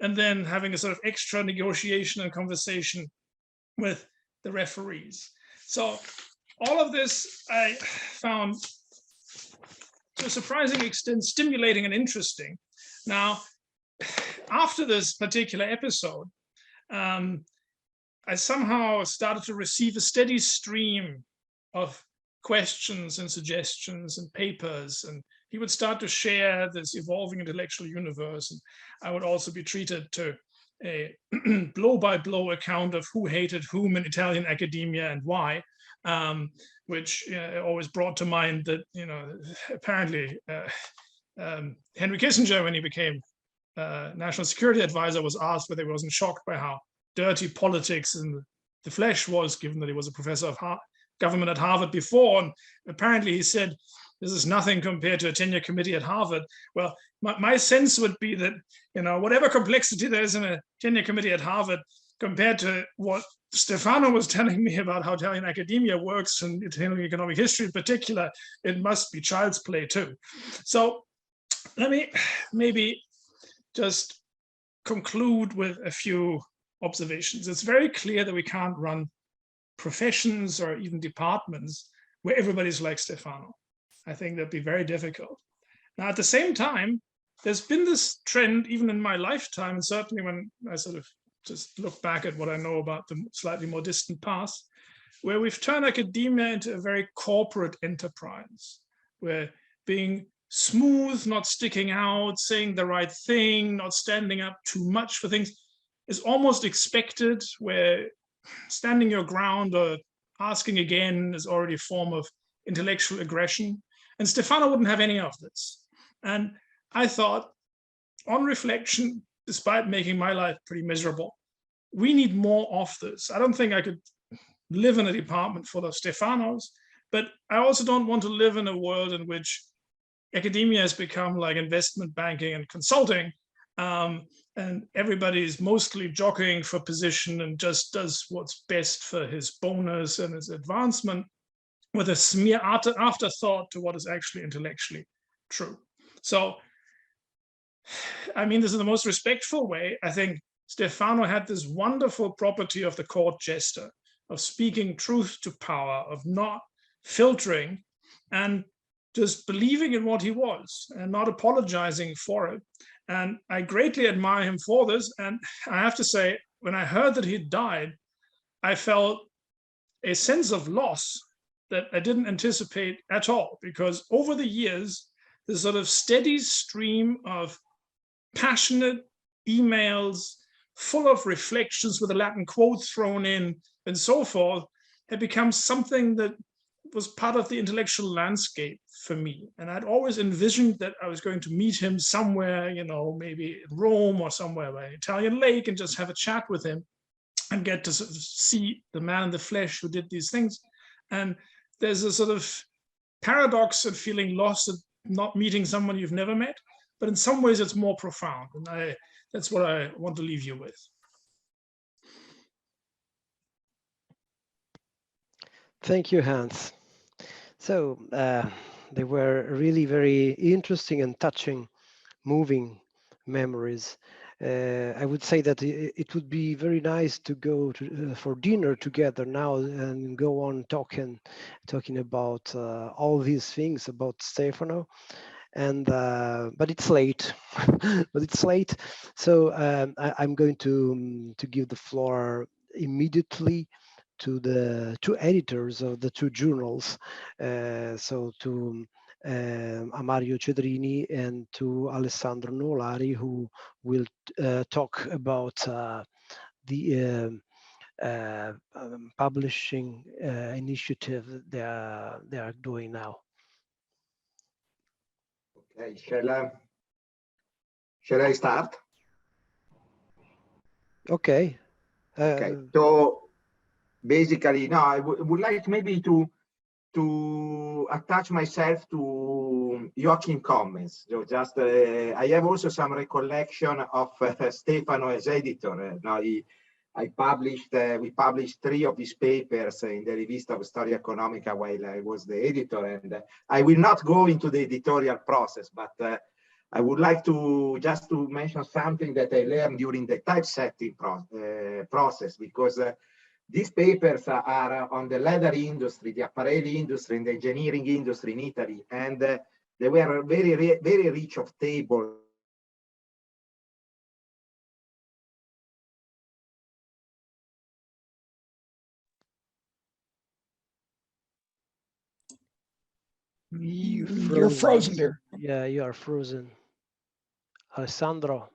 and then having a sort of extra negotiation and conversation with the referees. So all of this I found, to a surprising extent, stimulating and interesting. Now, after this particular episode, I somehow started to receive a steady stream of questions and suggestions and papers, and he would start to share this evolving intellectual universe, and I would also be treated to a blow-by-blow account of who hated whom in Italian academia and why, which always brought to mind that, apparently Henry Kissinger, when he became National Security Advisor, was asked whether he wasn't shocked by how dirty politics in the flesh was, given that he was a professor of government at Harvard before. And apparently he said, this is nothing compared to a tenure committee at Harvard. Well, my sense would be that, whatever complexity there is in a tenure committee at Harvard compared to what Stefano was telling me about how Italian academia works and Italian economic history in particular, it must be child's play too. So let me maybe just conclude with a few observations. It's very clear that we can't run professions or even departments where everybody's like Stefano. I think that'd be very difficult. Now, at the same time, there's been this trend, even in my lifetime, and certainly when I sort of just look back at what I know about the slightly more distant past, where we've turned academia into a very corporate enterprise, where being smooth, not sticking out, saying the right thing, not standing up too much for things is almost expected, where standing your ground or asking again is already a form of intellectual aggression. And Stefano wouldn't have any of this. And I thought, on reflection, despite making my life pretty miserable. We need more of this. I don't think I could live in a department full of Stefanos, but I also don't want to live in a world in which academia has become like investment banking and consulting, and everybody is mostly jockeying for position and just does what's best for his bonus and his advancement, with a smear afterthought to what is actually intellectually true. So, I mean, this is the most respectful way. I think Stefano had this wonderful property of the court jester, of speaking truth to power, of not filtering and just believing in what he was and not apologizing for it. And I greatly admire him for this. And I have to say, when I heard that he died, I felt a sense of loss that I didn't anticipate at all, because over the years, this sort of steady stream of passionate emails full of reflections with a Latin quote thrown in and so forth had become something that was part of the intellectual landscape for me. And I'd always envisioned that I was going to meet him somewhere, you know, maybe in Rome or somewhere by an Italian lake, and just have a chat with him and get to sort of see the man in the flesh who did these things. And there's a sort of paradox of feeling lost at not meeting someone you've never met, but in some ways it's more profound. And that's what I want to leave you with. Thank you, Hans. So they were really very interesting and touching, moving memories. I would say that it would be very nice to go to, for dinner together now and go on talking about all these things about Stefano. And but it's late. But it's late. So I'm going to give the floor immediately to the two editors of the two journals, so to Mario Cedrini and to Alessandro Nuvolari, who will talk about the publishing initiative they are doing now. Okay, shall I start? Okay. Okay. So basically, no, I would like maybe to attach myself to Joachim's comments. So just I have also some recollection of Stefano as editor. Now we published 3 of his papers in the Rivista of Storia Economica while I was the editor, and I will not go into the editorial process, but I would like to just to mention something that I learned during the typesetting process, because these papers are on the leather industry, the apparel industry, and the engineering industry in Italy, and they were very rich of tables. You're frozen, dear. Yeah, you are frozen. Alessandro.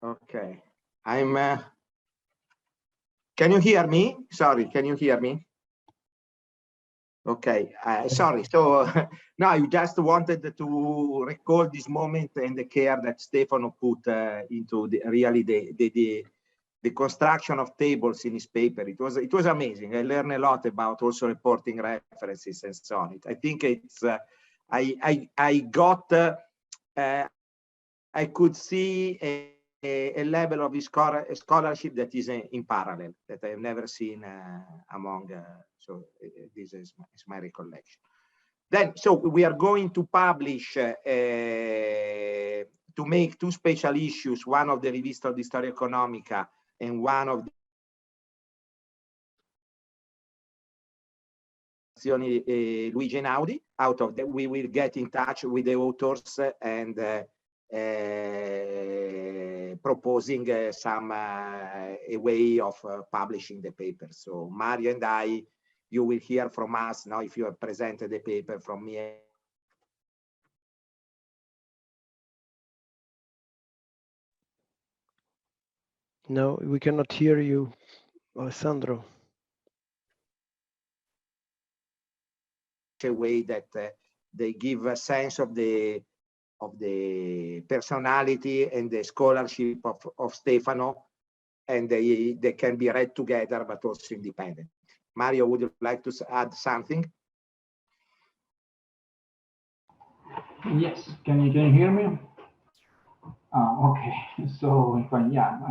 Okay, can you hear me? Sorry, can you hear me? Okay, sorry. So no, I just wanted to recall this moment and the care that Stefano put into the construction of tables in his paper. It was amazing. I learned a lot about also reporting references and so on. I think it's I got I could see a level of scholarship that is in parallel that I've never seen among. So this is my recollection. Then, so we are going to publish to make 2 special issues, one of the Rivista di Storia Economica and one of the Luigi Einaudi. Out of that, we will get in touch with the authors and proposing some a way of publishing the paper. So Mario and I, you will hear from us now if you have presented the paper from me. No, we cannot hear you, Alessandro. A way that they give a sense of the personality and the scholarship of Stefano, and they can be read together but also independent. Mario, would you like to add something? Yes, can you hear me? Okay, so if I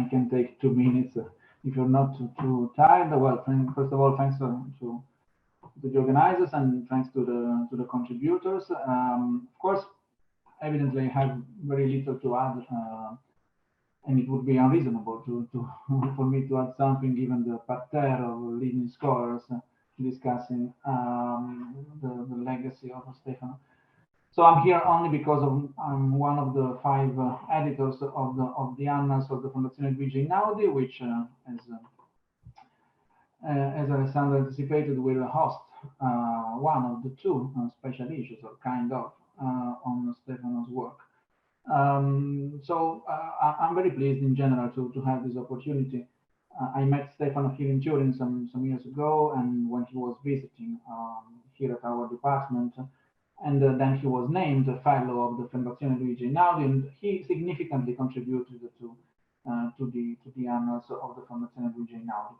can take 2 minutes if you're not too tired. Well, first of all, thanks to the organizers and thanks to the contributors. Of course, evidently I have very little to add, and it would be unreasonable for me to add something given the parterre of leading scholars discussing the legacy of Stefano. So I'm here only because I'm one of the 5 editors of the Annals of the Fondazione Luigi Einaudi, which, as Alessandro anticipated, will host one of the 2 special issues, or kind of, on Stefano's work. So I'm very pleased in general to have this opportunity. I met Stefano here in Turin some years ago, and when he was visiting here at our department, and then he was named a fellow of the Fondazione Luigi Einaudi, and he significantly contributed to the Annals of the Fondazione Luigi Einaudi.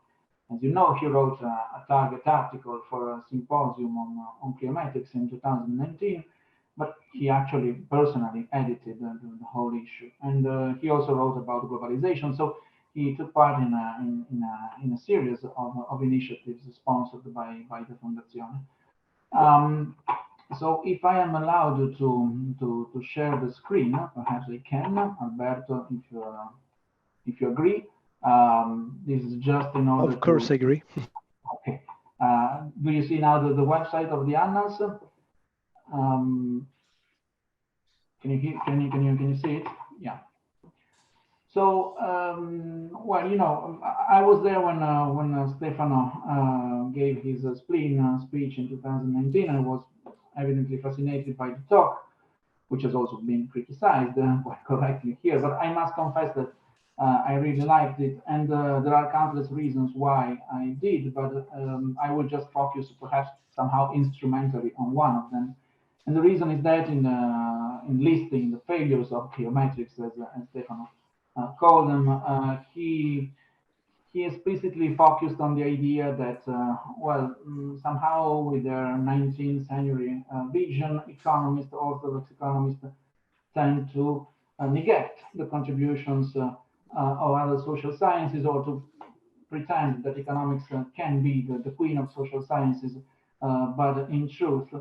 As you know, he wrote a target article for a symposium on Cliometrics in 2019, but he actually personally edited the whole issue, and he also wrote about globalization. So he took part in a series of initiatives sponsored by the Fondazione. So if I am allowed to share the screen, perhaps I can, Alberto, if you agree. This is just in order. Of course, I agree. Okay. Do you see now the website of the Annals? Can you see it? Yeah. So well, you know, I was there when Stefano gave his spleen speech in 2019. I was evidently fascinated by the talk, which has also been criticized quite correctly here. But I must confess that I really liked it, and there are countless reasons why I did. But I will just focus, perhaps somehow instrumentally, on one of them. And the reason is that in listing the failures of Cliometrics, as Stefano called them, he explicitly focused on the idea that, well, somehow with their 19th century vision, orthodox economists tend to neglect the contributions of other social sciences, or to pretend that economics can be the queen of social sciences, but in truth,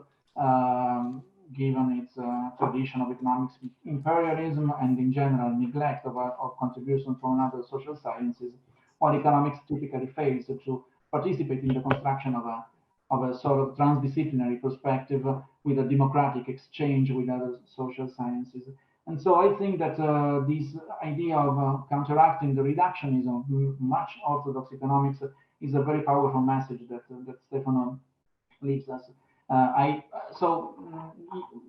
given its tradition of economics imperialism and in general neglect of contributions from other social sciences, while economics typically fails to participate in the construction of a sort of transdisciplinary perspective with a democratic exchange with other social sciences. And so I think that this idea of counteracting the reductionism of much orthodox economics is a very powerful message that Stefano leaves us. So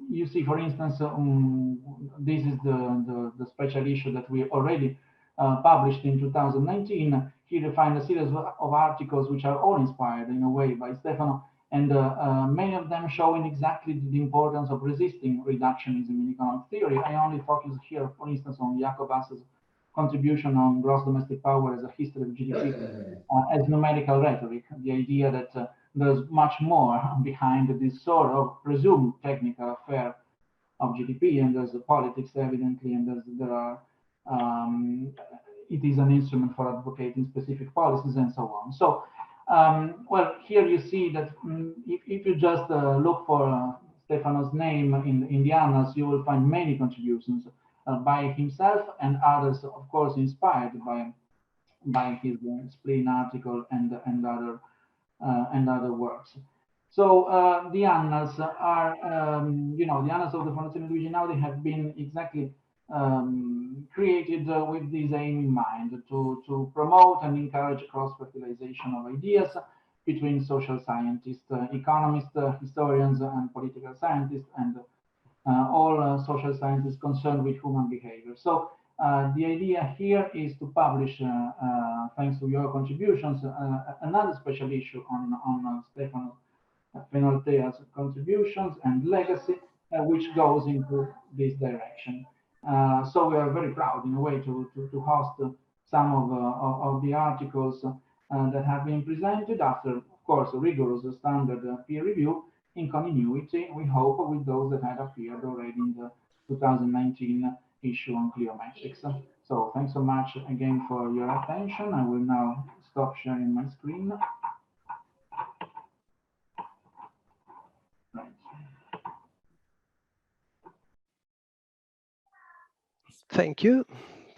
you see, for instance, this is the special issue that we already published in 2019. He defined a series of articles which are all inspired in a way by Stefano, and many of them showing exactly the importance of resisting reductionism in economic theory. I only focus here, for instance, on Jacob Ass's contribution on gross domestic power as a history of GDP as numerical rhetoric, the idea that there's much more behind this sort of presumed technical affair of GDP, and there's the politics evidently, and there are it is an instrument for advocating specific policies and so on. So, well, here you see that if you just look for Stefano's name in the annals, you will find many contributions by himself and others, of course, inspired by his Spleen article and other works. So the annals are, the annals of the Fondazione Luigi Einaudi have been exactly created with this aim in mind, to promote and encourage cross-fertilization of ideas between social scientists, economists, historians, and political scientists, and all social scientists concerned with human behavior. So the idea here is to publish, thanks to your contributions, another special issue on Stefano Fenoaltea's contributions and legacy, which goes into this direction. So we are very proud, in a way, to host some of the articles that have been presented after, of course, a rigorous standard peer review, in continuity, we hope, with those that had appeared already in the 2019 issue on Cliometrics. So thanks so much again for your attention. I will now stop sharing my screen. Thank you.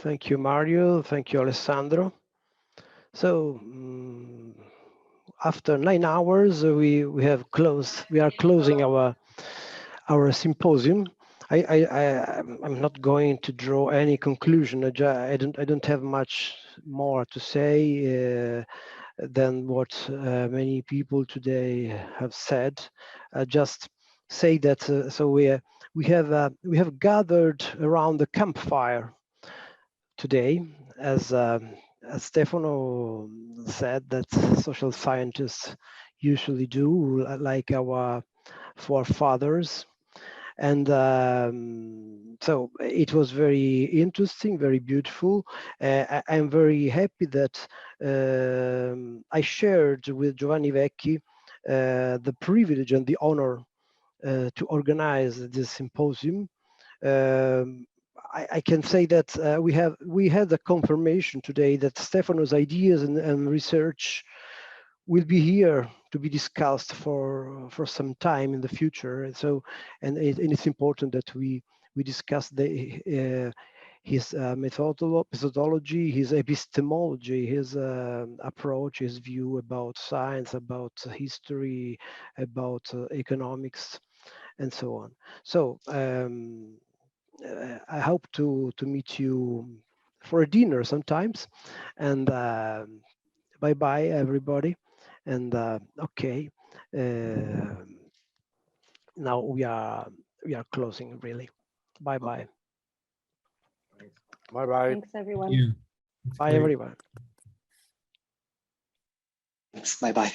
Thank you, Mario. Thank you, Alessandro. So after 9 hours, we are closing our symposium. I'm not going to draw any conclusion. I don't have much more to say than what many people today have said. Just say that so we have gathered around the campfire today, as Stefano said, that social scientists usually do, like our forefathers. And so it was very interesting, very beautiful. I'm very happy that I shared with Giovanni Vecchi the privilege and the honor to organize this symposium. I can say that we had a confirmation today that Stefano's ideas and research will be here to be discussed for some time in the future. And so, and it's important that we discuss his methodology, his epistemology, his approach, his view about science, about history, about economics, and so on. So I hope to meet you for a dinner sometimes, and bye-bye everybody. And okay, now we are closing, really. Bye-bye. Bye-bye. Thanks, everyone. Yeah. Bye, everyone. Thanks. Bye-bye.